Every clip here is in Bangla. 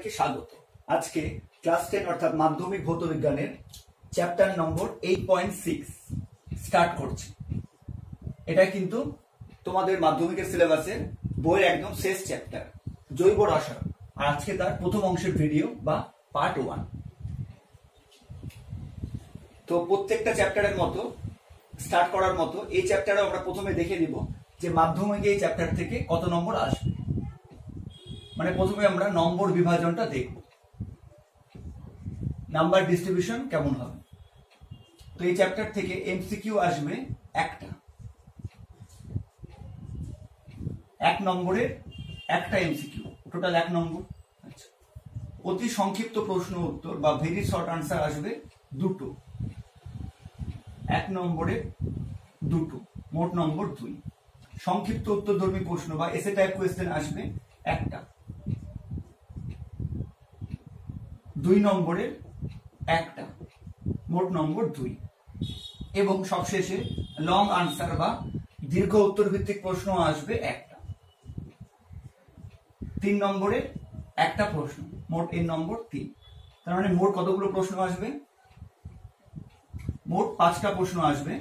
সবাইকে স্বাগত। আজকে ক্লাস 10 অর্থাৎ মাধ্যমিক ভৌত বিজ্ঞানের চ্যাপ্টার নম্বর 8.6 স্টার্ট করছি। এটা কিন্তু তোমাদের মাধ্যমিকের সিলেবাসের বইয়ের একদম শেষ চ্যাপ্টার, জৈব রসায়ন। আর আজকে তার প্রথম অংশের ভিডিও বা পার্ট 1। তো প্রত্যেকটা চ্যাপ্টারের মতো স্টার্ট করার মতো এই চ্যাপ্টারে আমরা প্রথমে দেখে নিব যে মাধ্যমিকে এই চ্যাপ্টার থেকে কত নম্বর আসবে। মানে প্রথমে আমরা নম্বর বিভাজনটা দেখব, নাম্বার ডিস্ট্রিবিউশন কেমন হবে। তো এই চ্যাপ্টার থেকে এমসিকিউ আসবে একটা, 1 নম্বরের একটা এমসিকিউ, টোটাল 1 নম্বর। আচ্ছা, অতি সংক্ষিপ্ত প্রশ্ন উত্তর বা ভেরি শর্ট আনসার আসবে 2টো, 1 নম্বরে 2টো, মোট নম্বর 2। সংক্ষিপ্ত উত্তরধর্মী প্রশ্ন বা এসে টাইপ কোয়েশ্চেন আসবে একটা, 2 নম্বরের একটা, মোট নম্বর 2। এবং সবশেষে লং আনসার বা দীর্ঘ উত্তর ভিত্তিক প্রশ্ন আসবে একটা, 3 নম্বরের একটা প্রশ্ন, মোট এর নম্বর 3। তার মানে মোট কতগুলো প্রশ্ন আসবে? মোট 5টা প্রশ্ন আসবে।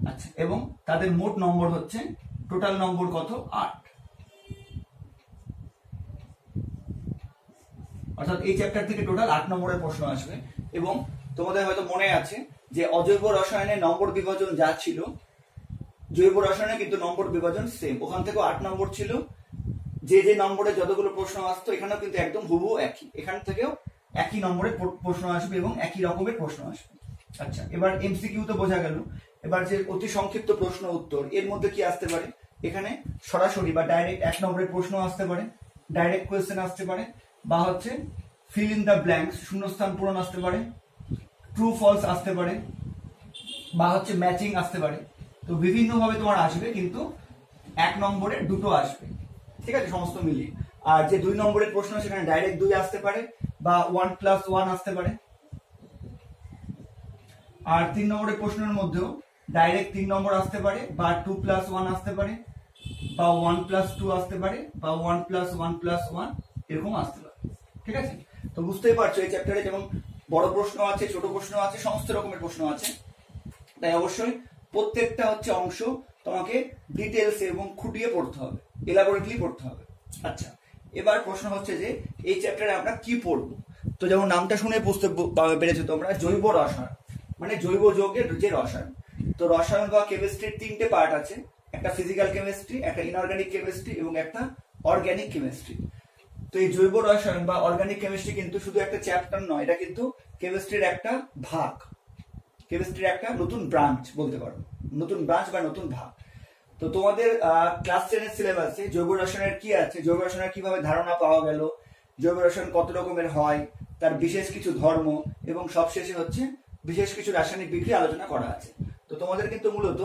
আচ্ছা, এবং তাদের মোট নম্বর হচ্ছে, টোটাল নম্বর কত? 8। অর্থাৎ এই চ্যাপ্টার থেকে টোটাল 8 নম্বরের প্রশ্ন আসবে। এবং তোমাদের হয়তো মনে আছে যে অজৈব রসায়নের নম্বর বিভাজন যা ছিল, জৈব রসায়নে কিন্তু নম্বর বিভাজন সেম। ওখান থেকেও 8 নম্বর ছিল, যে যে নম্বরে যতগুলো প্রশ্ন আসতো এখানেও কিন্তু একদম হুবহু একই, এখান থেকেও একই নম্বরের প্রশ্ন আসবে এবং একই রকমের প্রশ্ন আসবে। আচ্ছা, এবার এমসিকিউ তো বোঝা গেল। এবার যে অতি সংক্ষিপ্ত প্রশ্ন উত্তর, এর মধ্যে কি আসতে পারে? এখানে সরাসরি বা ডাইরেক্ট 1 নম্বরের প্রশ্ন আসতে পারে, ডাইরেক্ট কোয়েশ্চেন আসতে পারে, বা হচ্ছে ফিল ইন দ্য ব্ল্যাঙ্কস, শূন্যস্থান পূরণ আসতে পারে, ট্রু ফলস আসতে পারে, বা হচ্ছে ম্যাচিং আসতে পারে। তো বিভিন্ন ভাবে তোমার আসবে, কিন্তু 1 নম্বরের 2টো আসবে, ঠিক আছে, সমস্ত মিলিয়ে। আর যে 2 নম্বরের প্রশ্ন সেখানে ডাইরেক্ট 2 আসতে পারে, বা 1+1 আসতে পারে। আর 3 নম্বরের প্রশ্নের মধ্যেও ডাইরেক্ট 3 নম্বর আসতে পারে, বা 2+1 আসতে পারে, বা 1+2 আসতে পারে, বা 1+1+1 এরকম আসতে পারে, ঠিক আছে। তো বুঝতেই পারছো এই চ্যাপ্টারে যেমন বড় প্রশ্ন আছে, ছোট প্রশ্ন আছে, সমস্ত রকমের প্রশ্ন আছে। তাই অবশ্যই প্রত্যেকটা হচ্ছে অংশ তোমাকে ডিটেলস এবং খুঁটিয়ে পড়তে হবে, এলাবোরেটলি পড়তে হবে। আচ্ছা, এবার প্রশ্ন হচ্ছে যে এই চ্যাপ্টারে আমরা কি পড়ব। তো যেমন নামটা শুনে বুঝতে পেরেছো তোমরা, জৈব রসায়ন মানে জৈব যৌগের যে রসায়ন। তো রসায়ন বা কেমিস্ট্রির 3টে পার্ট আছে, একটা ফিজিক্যাল কেমিস্ট্রি, একটা ইনঅর্গানিক কেমিস্ট্রি এবং একটা অর্গানিক কেমিস্ট্রি। তো এই জৈব রসায়ন বা অর্গানিক কেমিস্ট্রি কিন্তু শুধু একটা চ্যাপ্টার নয়, এটা কিন্তু কেমিস্ট্রির একটা ভাগ, কেমিস্ট্রির একটা নতুন ব্রাঞ্চ বলতে পারো, নতুন ব্রাঞ্চ বা নতুন ভাগ। তো তোমাদের ক্লাস 10 এর সিলেবাসে জৈব রসায়নের কি আছে, জৈব রসায়নের কিভাবে ধারণা পাওয়া গেল, জৈব রসায়ন কত রকমের হয়, তার বিশেষ কিছু ধর্ম, এবং সবশেষে হচ্ছে বিশেষ কিছু রাসায়নিক বিক্রিয়া আলোচনা করা আছে। তো তোমাদের কিন্তু মূলত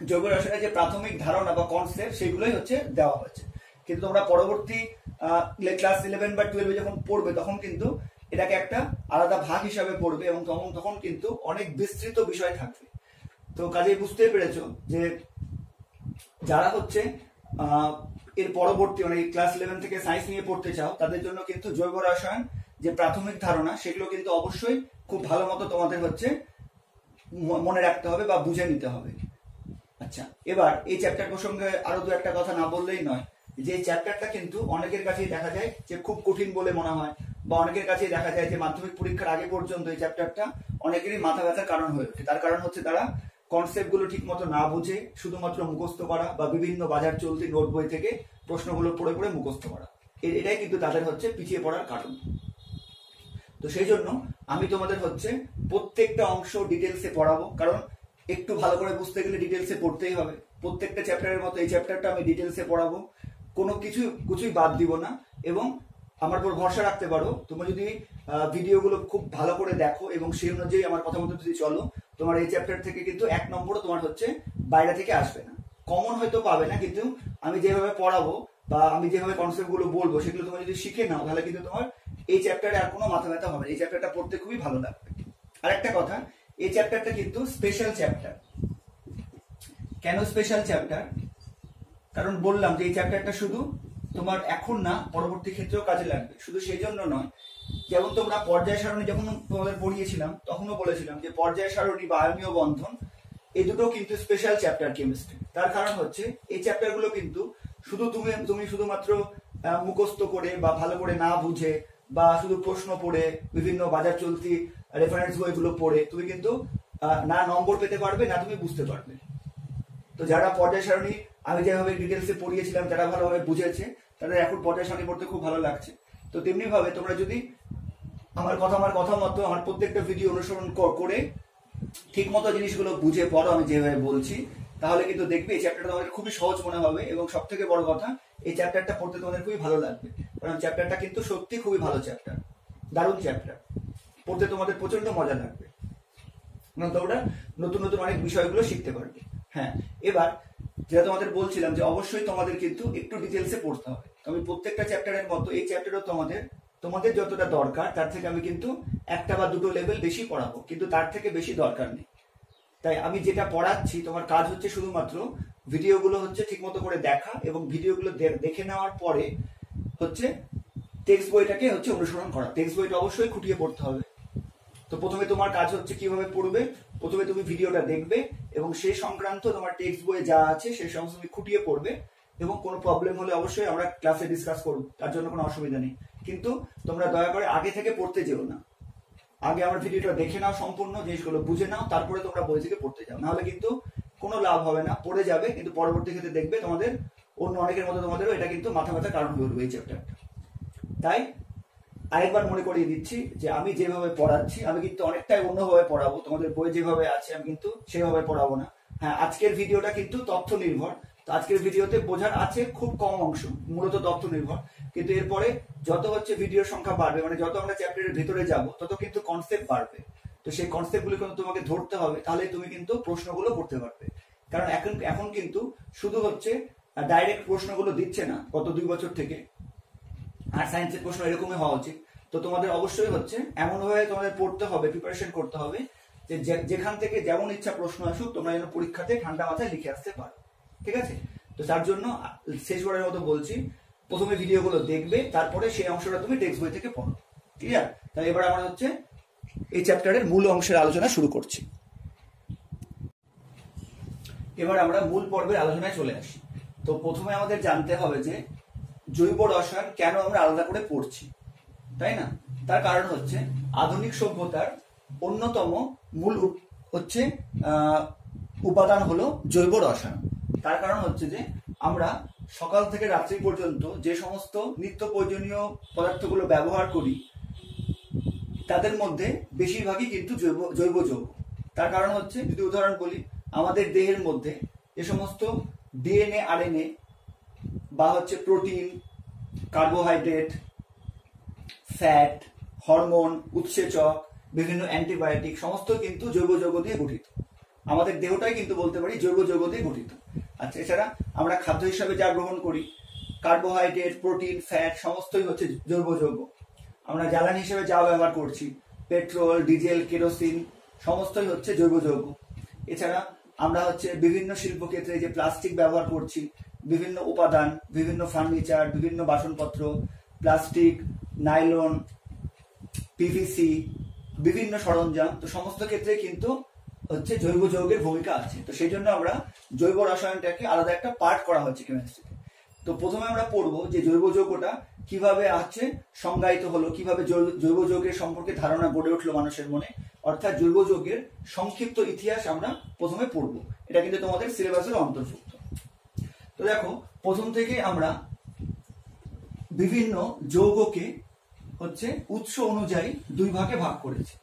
জৈব রসায়নের যে প্রাথমিক ধারণা বা কনসেপ্ট সেগুলোই হচ্ছে দেওয়া হয়েছে। কিন্তু তোমরা পরবর্তী ক্লাস 11 বা 12 যখন পড়বে তখন কিন্তু এটাকে একটা আলাদা ভাগ হিসাবে পড়বে, এবং তখন কিন্তু অনেক বিস্তৃত বিষয় থাকবে। তো কাজেই বুঝতেই পেরেছো যে যারা হচ্ছে এর পরবর্তী মানে ক্লাস 11 থেকে সায়েন্স নিয়ে পড়তে চাও, তাদের জন্য কিন্তু জৈব রসায়ন যে প্রাথমিক ধারণা সেগুলো কিন্তু অবশ্যই খুব ভালো মতো তোমাদের হচ্ছে মনে রাখতে হবে বা বুঝে নিতে হবে। আচ্ছা, এবার এই চ্যাপ্টার প্রসঙ্গে আরো 2-একটা কথা না বললেই নয়, যে এই চ্যাপ্টারটা কিন্তু অনেকের কাছেই দেখা যায় যে খুব কঠিন বলে মনে হয়, বা অনেকের কাছেই দেখা যায় যে মাধ্যমিক পরীক্ষার আগে পর্যন্ত এই চ্যাপ্টারটা অনেকেরই মাথা ব্যথার কারণ হয়ে ওঠে। তার কারণ হচ্ছে তারা কনসেপ্টগুলো ঠিক মতো না বুঝে শুধুমাত্র মুখস্থ করা, বা বিভিন্ন বাজার চলতি নোট বই থেকে প্রশ্নগুলো পড়ে পড়ে মুখস্থ করা, এটাই কিন্তু তাদের হচ্ছে পিছিয়ে পড়ার কারণ। তো সেই জন্য আমি তোমাদের হচ্ছে প্রত্যেকটা অংশ ডিটেলসে পড়াবো, কারণ একটু ভালো করে বুঝতে গেলে ডিটেলসে পড়তেই হবে। প্রত্যেকটা চ্যাপ্টারের মতো এই চ্যাপ্টারটা আমি ডিটেলসে পড়াবো, কোনো কিছুই বাদ দিব না। এবং আমার উপর ভরসা রাখতে পারো, তুমি যদি ভিডিওগুলো খুব ভালো করে দেখো এবং সেই অনুযায়ী আমার কথা মতো যদি চলো, তোমার এই চ্যাপ্টার থেকে কিন্তু 1 নম্বরও তোমার হচ্ছে বাইরে থেকে আসবে না। কমন হয়তো পাবে না, কিন্তু আমি যেভাবে পড়াবো বা আমি যেভাবে কনসেপ্টগুলো বলবো সেগুলো তুমি যদি শিখে নাও, তাহলে কিন্তু তোমার এই চ্যাপ্টারে আর কোনো মাথা ব্যথা হবে না, এই চ্যাপ্টারটা পড়তে খুবই ভালো লাগবে। আরেকটা কথা, এই চ্যাপ্টারটা কিন্তু স্পেশাল চ্যাপ্টার। কেন স্পেশাল চ্যাপ্টার? কারণ বললাম যে এই চ্যাপ্টারটা শুধু তোমার এখন না পরবর্তী ক্ষেত্রেও কাজে লাগবে। শুধু সেই জন্য নয়, যেমন তোমরা পর্যায় সারণী যখন তোমাদের পড়িয়েছিলাম তখনও বলেছিলাম যে পর্যায় সারণী বা আয়নীয় বন্ধন এই দুটো কিন্তু স্পেশাল চ্যাপ্টার কেমিস্ট্রি। তার কারণ হচ্ছে এই চ্যাপ্টারগুলো কিন্তু শুধু তুমি শুধুমাত্র মুখস্থ করে বা ভালো করে না বুঝে বা শুধু প্রশ্ন পড়ে বিভিন্ন বাজার চলতি রেফারেন্স বইগুলো পড়ে তুমি কিন্তু না নম্বর পেতে পারবে না তুমি বুঝতে পারবে। তো যারা পর্যায় সারণী আমি যেভাবে ডিটেলসে পড়িয়েছিলাম যারা ভালোভাবে বুঝেছে তাদের এখন পর্যায় সারণী পড়তে খুব ভালো লাগছে। তো তেমনি ভাবে তোমরা যদি আমার কথা মতো আমার প্রত্যেকটা ভিডিও অনুসরণ করে ঠিক মতো জিনিসগুলো বুঝে পড়ো আমি যেভাবে বলছি, তাহলে কিন্তু দেখবে এই চ্যাপ্টারটা তোমাদের খুবই সহজ মনে হবে। এবং সব থেকে বড় কথা, এই চ্যাপ্টারটা পড়তে তোমাদের খুবই ভালো লাগবে, কারণ চ্যাপ্টারটা কিন্তু সত্যি খুবই ভালো চ্যাপ্টার, দারুণ চ্যাপ্টার, পড়তে তোমাদের প্রচন্ড মজা লাগবে। তোমরা নতুন নতুন অনেক বিষয়গুলো শিখতে পারবে। হ্যাঁ, এবার যেটা তোমাদের বলছিলাম যে অবশ্যই তোমাদের কিন্তু একটু ডিটেলসে পড়তে হবে। আমি প্রত্যেকটা চ্যাপ্টারের মতো এই চ্যাপ্টারও তোমাদের যতটা দরকার তার থেকে আমি কিন্তু একটা বা দুটো লেভেল বেশি পড়াবো, কিন্তু তার থেকে বেশি দরকার নেই। তাই আমি যেটা পড়াচ্ছি তোমার কাজ হচ্ছে শুধুমাত্র ভিডিওগুলো হচ্ছে ঠিকমতো করে দেখা, এবং ভিডিওগুলো দেখে নেওয়ার পরে হচ্ছে টেক্সট বইটাকে হচ্ছে অনুসরণ করা। টেক্সট বইটা অবশ্যই খুঁটিয়ে পড়তে হবে। তো প্রথমে তোমার কাজ হচ্ছে কিভাবে পড়বে, প্রথমে তুমি ভিডিওটা দেখবে এবং সেই সংক্রান্ত তোমার টেক্সট বইয়ে যা আছে সেই সমস্ত তুমি খুঁটিয়ে পড়বে, এবং কোনো প্রবলেম হলে অবশ্যই আমরা ক্লাসে ডিসকাস করবো, তার জন্য কোনো অসুবিধা নেই। কিন্তু তোমরা দয়া করে আগে থেকে পড়তে যেও না, আগে আমার ভিডিওটা দেখে নাও, সম্পূর্ণ জিনিসগুলো বুঝে নাও, তারপরে তোমরা বই থেকে পড়তে যাও, নাহলে কিন্তু কোনো লাভ হবে না, পড়ে যাবে কিন্তু পরবর্তী ক্ষেত্রে দেখবে তোমাদের অন্য অনেকের মতো তোমাদেরও এটা কিন্তু মাথা ব্যথার কারণ হয়ে উঠবে এই চ্যাপ্টারটা। তাই আরেকবার মনে করিয়ে দিচ্ছি যে আমি যেভাবে পড়াচ্ছি আমি কিন্তু অনেকটাই অন্যভাবে পড়াবো, তোমাদের বই যেভাবে আছে আমি কিন্তু সেভাবে পড়াবো না। হ্যাঁ, আজকের ভিডিওটা কিন্তু তথ্য নির্ভর, তো আজকের ভিডিওতে বোঝার আছে খুব কম অংশ, মূলত তথ্য নির্ভর। কিন্তু এরপরে যত হচ্ছে ভিডিওর সংখ্যা বাড়বে, মানে যত আমরা চ্যাপ্টারের ভিতরে যাব তত কিন্তু কনসেপ্ট বাড়বে। তো সেই কনসেপ্টগুলো কিন্তু তোমাকে ধরতে হবে, তাহলে তুমি কিন্তু প্রশ্নগুলো করতে পারবে। কারণ এখন কিন্তু শুধু হচ্ছে ডাইরেক্ট প্রশ্নগুলো দিচ্ছে না গত 2 বছর থেকে, আর সায়েন্সের প্রশ্ন এরকমই হওয়া উচিত। তো তোমাদের অবশ্যই হচ্ছে এমনভাবে তোমাদের পড়তে হবে, প্রিপারেশন করতে হবে যে যেখান থেকে যেমন ইচ্ছা প্রশ্ন আসুক তোমরা যেন পরীক্ষাতে ঠান্ডা মাথায় লিখে আসতে পারো, ঠিক আছে? তো তার জন্য শেষবারের মতো বলছি, প্রথমে ভিডিওগুলো দেখবে, তারপরে সেই অংশটা তুমি টেক্সট বই থেকে পড়ো, ক্লিয়ার? তাহলে এবার আমরা হচ্ছে এই চ্যাপ্টারের মূল অংশের আলোচনা শুরু করছি। এবার আমরা মূল পর্বের আলোচনায় চলে আসি। তো প্রথমে আমাদের জানতে হবে যে জৈব রসায়ন কেন আমরা আলাদা করে পড়ছি, তাই না? তার কারণ হচ্ছে আধুনিক সভ্যতার অন্যতম মূল হচ্ছে উপাদান হলো জৈব রসায়ন। তার কারণ হচ্ছে যে আমরা সকাল থেকে রাত্রি পর্যন্ত যে সমস্ত নিত্য প্রয়োজনীয় পদার্থগুলো ব্যবহার করি তাদের মধ্যে বেশিরভাগই কিন্তু জৈব যৌগ। তার কারণ হচ্ছে, যদি উদাহরণ বলি, আমাদের দেহের মধ্যে যে সমস্ত ডিএনএ, আরএনএ বা হচ্ছে প্রোটিন, কার্বোহাইড্রেট, ফ্যাট, হরমোন, উৎসেচক, বিভিন্ন অ্যান্টিবায়োটিক সমস্ত কিন্তু জৈব যৌগ দিয়ে গঠিত। আমাদের দেহটাই কিন্তু বলতে পারি জৈব যৌগ দিয়ে গঠিত। আচ্ছা, এছাড়া আমরা খাদ্য হিসাবে যা গ্রহণ করি, কার্বোহাইড্রেট, প্রোটিন, ফ্যাট সমস্তই হচ্ছে জৈব যৌগ। আমরা জ্বালানি হিসেবে যা ব্যবহার করছি, পেট্রোল, ডিজেল, কেরোসিন সমস্তই হচ্ছে জৈব যৌগ। এছাড়া আমরা হচ্ছে বিভিন্ন শিল্পক্ষেত্রে যে প্লাস্টিক ব্যবহার করছি, বিভিন্ন উপাদান, বিভিন্ন ফার্নিচার, বিভিন্ন বাসনপত্র, প্লাস্টিক, নাইলন, পিভিসি, বিভিন্ন সরঞ্জাম, তো সমস্ত ক্ষেত্রে কিন্তু হচ্ছে জৈব যৌগের ভূমিকা আছে। তো সেই জন্য আমরা জৈব রসায়নটাকে আলাদা একটা পার্ট করা হচ্ছে কেমিস্ট্রিতে। তো প্রথমে আমরা পড়বো যে জৈব যৌগটা কিভাবে আছে সংজ্ঞায়িত হলো, কিভাবে জৈব যৌগের সম্পর্কে ধারণা গড়ে উঠলো মানুষের মনে, অর্থাৎ জৈব যৌগের সংক্ষিপ্ত ইতিহাস আমরা প্রথমে পড়বো। এটা কিন্তু তোমাদের সিলেবাসের অন্তর্ভুক্ত। তো দেখো, প্রথম থেকে আমরা বিভিন্ন যৌগকে হচ্ছে উৎস অনুযায়ী 2 ভাগে ভাগ করেছি।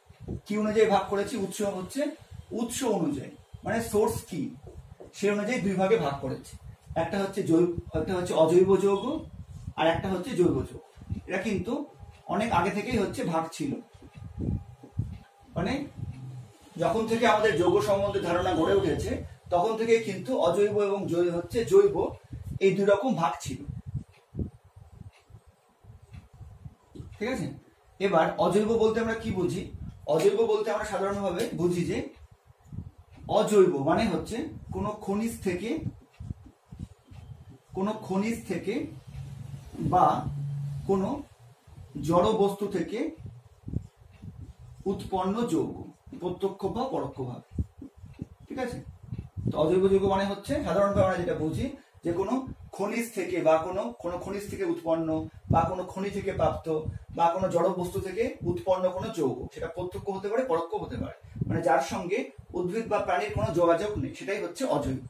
কি অনুযায়ী ভাগ করেছি? উৎস অনুযায়ী, মানে সোর্স কি সেই অনুযায়ী 2 ভাগে ভাগ করেছি। একটা হচ্ছে অজৈব যৌগ আর একটা হচ্ছে জৈব যৌগ। এটা কিন্তু অনেক আগে থেকেই হচ্ছে ভাগ ছিল, মানে যখন থেকে আমাদের যৌগ সম্বন্ধে ধারণা গড়ে উঠেছে তখন থেকে কিন্তু অজৈব এবং জৈব এই 2 রকম ভাগ ছিল, ঠিক আছে? এবার অজৈব বলতে আমরা কি বুঝি? অজৈব বলতে আমরা সাধারণভাবে বুঝি যে অজৈব মানে হচ্ছে কোনো খনিজ থেকে বা কোনো জড় বস্তু থেকে উৎপন্ন যৌগ, প্রত্যক্ষ বা পরোক্ষভাবে। ঠিক আছে, তো অজৈব যৌগ মানে হচ্ছে সাধারণভাবে আমরা যেটা বুঝি যে কোনো খনিজ থেকে বা কোনো খনিজ থেকে উৎপন্ন বা কোনো খনি থেকে প্রাপ্ত বা কোনো জড় বস্তু থেকে উৎপন্ন কোনো যৌগ, সেটা প্রত্যক্ষ হতে পারে পরোক্ষ হতে পারে, মানে যার সঙ্গে উদ্ভিদ বা প্রাণীর কোনো যোগাযোগ নেই, সেটাই হচ্ছে অজৈব।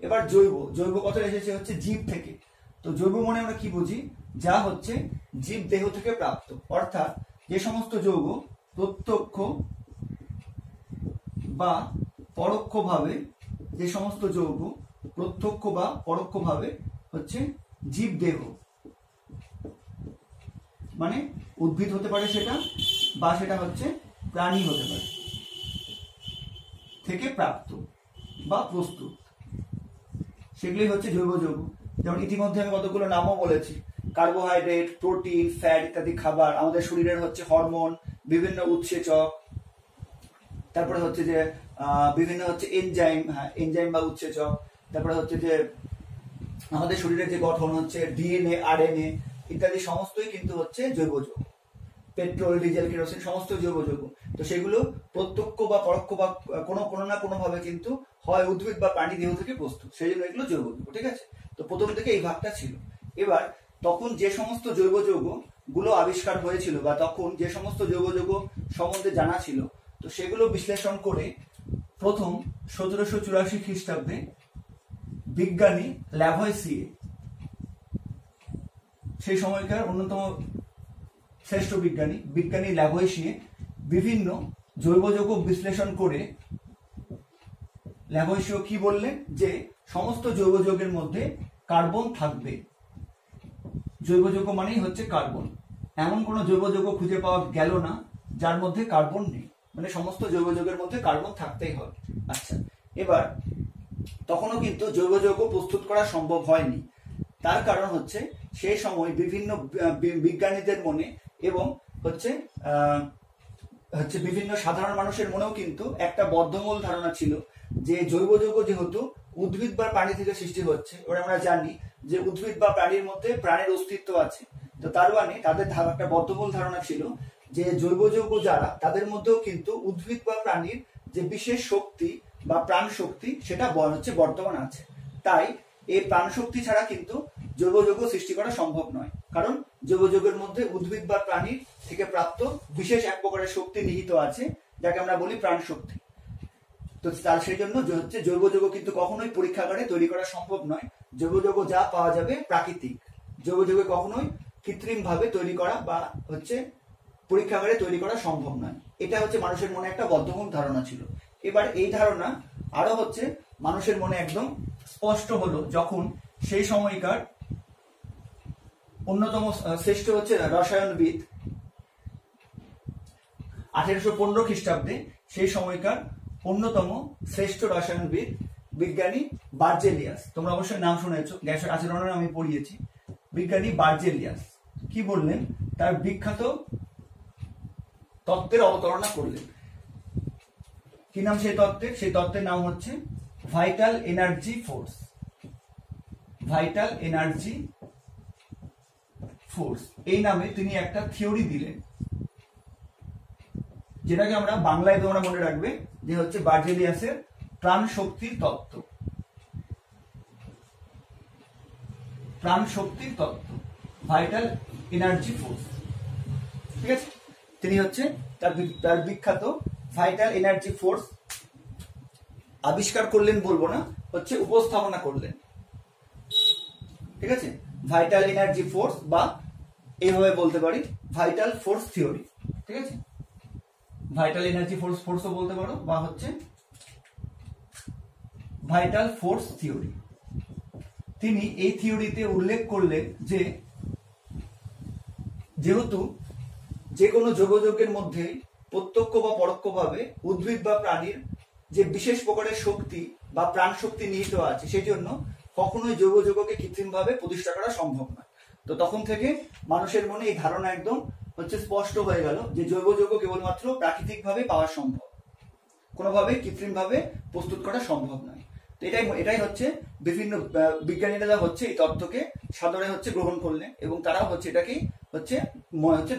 এবার জৈব, জৈব কথা এসেছে হচ্ছে জীব থেকে। তো জৈব মানে আমরা কি বুঝি, যা হচ্ছে জীব দেহ থেকে প্রাপ্ত, অর্থাৎ যে সমস্ত যৌগ প্রত্যক্ষ বা পরোক্ষভাবে, যে সমস্ত যৌগ প্রত্যক্ষ বা পরোক্ষভাবে হচ্ছে জীব দেহ, মানে উদ্ভিদ হতে পারে সেটা, বা সেটা হচ্ছে প্রাণী হতে পারে, থেকে প্রাপ্ত বা প্রস্তুত, সেগুলোই হচ্ছে জৈব যৌগ। যেমন ইতিমধ্যে আমি কতগুলো নামও বলেছি, কার্বোহাইড্রেট, প্রোটিন, ফ্যাট ইত্যাদি খাবার, আমাদের শরীরের হচ্ছে হরমোন, বিভিন্ন উৎসেচক, তারপরে হচ্ছে যে বিভিন্ন হচ্ছে এনজাইম, হ্যাঁ এনজাইম বা উৎসেচক, তারপরে হচ্ছে যে আমাদের শরীরের যে গঠন হচ্ছে ডিএনএ, আরএনএ ইত্যাদি সমস্তই কিন্তু হচ্ছে জৈব যৌগ। পেট্রোল, ডিজেল, কেরোসিন সমস্ত জৈব যৌগ। তো সেগুলো প্রত্যক্ষ বা পরোক্ষ বা কোনো না কোনো ভাবে কিন্তু হয় উদ্ভিদ বা প্রাণী দেহ থেকে প্রস্তুত, সেই জন্য এগুলো জৈব যৌগ। ঠিক আছে, তো প্রথম থেকে এই ভাগটা ছিল। এবার তখন যে সমস্ত জৈব যৌগ গুলো আবিষ্কার হয়েছিল বা তখন যে সমস্ত জৈব যৌগ সম্বন্ধে জানা ছিল, তো সেগুলো বিশ্লেষণ করে প্রথম 1784 খ্রিস্টাব্দে বিজ্ঞানী ল্যাভয়েসিয়ে, সেই সময়কার অন্যতম শ্রেষ্ঠ বিজ্ঞানী ল্যাভয়েসিয়ে বিভিন্ন জৈব যৌগ বিশ্লেষণ করে ল্যাভয়েসিয়ে কি বললেন, যে সমস্ত জৈব যৌগের মধ্যে কার্বন থাকবে। জৈব যৌগ মানেই হচ্ছে কার্বন, এমন কোনো জৈব যৌগ খুঁজে পাওয়া গেল না যার মধ্যে কার্বন নেই, মানে সমস্ত জৈব যৌগের মধ্যে কার্বন থাকতেই হবে। আচ্ছা, এবার তখনও কিন্তু জৈব যৌগ প্রস্তুত করা সম্ভব হয়নি। তার কারণ হচ্ছে সেই সময় বিভিন্ন বিজ্ঞানীদের মনে এবং হচ্ছে বিভিন্ন সাধারণ মানুষের মনেও কিন্তু একটা বদ্ধমূল ধারণা ছিল যে জৈব যৌগ যেহেতু উদ্ভিদ বা প্রাণী থেকে সৃষ্টি হচ্ছে, এবার আমরা জানি যে উদ্ভিদ বা প্রাণীর মধ্যে প্রাণের অস্তিত্ব আছে, তো তার মানে তাদের একটা বদ্ধমূল ধারণা ছিল যে জৈব যৌগ যারা, তাদের মধ্যেও কিন্তু উদ্ভিদ বা প্রাণীর যে বিশেষ শক্তি বা প্রাণ শক্তি সেটা হচ্ছে বর্তমান আছে। তাই এই প্রাণ শক্তি ছাড়া কিন্তু জৈব যৌগ সৃষ্টি করা সম্ভব নয়, কারণ জৈব যৌগের মধ্যে উদ্ভিদ বা প্রাণীর থেকে প্রাপ্ত বিশেষ এক প্রকারের শক্তি নিহিত আছে, যাকে আমরা বলি প্রাণ শক্তি। তো তার সেই জন্য হচ্ছে জৈব যৌগ কিন্তু কখনোই পরীক্ষাগারে তৈরি করা সম্ভব নয়। জৈব যৌগ যা পাওয়া যাবে প্রাকৃতিক, জৈব যৌগ কখনোই কৃত্রিম ভাবে তৈরি করা বা হচ্ছে পরীক্ষাগারে তৈরি করা সম্ভব নয়। এটা হচ্ছে মানুষের মনে একটা বদ্ধমূল ধারণা ছিল। এবার এই ধারণা আরো হচ্ছে মানুষের মনে একদম স্পষ্ট হলো যখন সেই সময়কার অন্যতম শ্রেষ্ঠ হচ্ছে রসায়নবিদ 1815 খ্রিস্টাব্দে সেই সময়কার অন্যতম শ্রেষ্ঠ রসায়নবিদ বিজ্ঞানী বার্জেলিয়াস, তোমরা অবশ্যই নাম শুনেছো, গ্যাসের আচরণের আমি পড়িয়েছি। বিজ্ঞানী বার্জেলিয়াস কি বললেন, তার বিখ্যাত তত্ত্বের অবতারণা করলেন। কি নাম সেই তত্ত্বের? সেই তত্ত্বের নাম হচ্ছে vital energy force. Vital energy force, এই নামে তিনি একটা থিওরি দিলেন, যেটাকে আমরা বাংলায় তোমরা মনে রাখবে যে হচ্ছে বার্জেলিয়াসের প্রাণ শক্তির তত্ত্ব। প্রাণ শক্তির তত্ত্ব, ভাইটাল এনার্জি ফোর্স। ঠিক আছে, তিনি হচ্ছে তার বিখ্যাত ভাইটাল এনার্জি ফোর্স আবিষ্কার করলেন বলবো না, হচ্ছে উপস্থাপনা করলেন। ঠিক আছে, ভাইটাল এনার্জি ফোর্স বা এইভাবে বলতে পারি ভাইটাল ফোর্স থিওরি। ঠিক আছে, ভাইটাল এনার্জি ফোর্সও বলতে পারো বা হচ্ছে ভাইটাল ফোর্স থিওরি। তিনি এই থিওরিতে উল্লেখ করলেন যে যেহেতু যে কোনো জৈব যৌগের মধ্যে প্রত্যক্ষ বা পরোক্ষভাবে উদ্ভিদ বা প্রাণীর যে বিশেষ প্রকারের শক্তি বা প্রাণ শক্তি নিহিত আছে, সেই জন্য কখনোই জৈব যৌগকে কৃত্রিমভাবে প্রতিষ্ঠা করা সম্ভব নয়। তো তখন থেকে মানুষের মনে এই ধারণা একদম হচ্ছে স্পষ্ট হয়ে গেল যে জৈব যৌগ কেবলমাত্র প্রাকৃতিকভাবে পাওয়া সম্ভব, কোনোভাবে কৃত্রিমভাবে প্রস্তুত করা সম্ভব নয়। তো এটাই হচ্ছে বিভিন্ন বিজ্ঞানীরা হচ্ছে এই তত্ত্বকে সাদরে হচ্ছে গ্রহণ করলেন এবং তারাও হচ্ছে এটাকেই হচ্ছে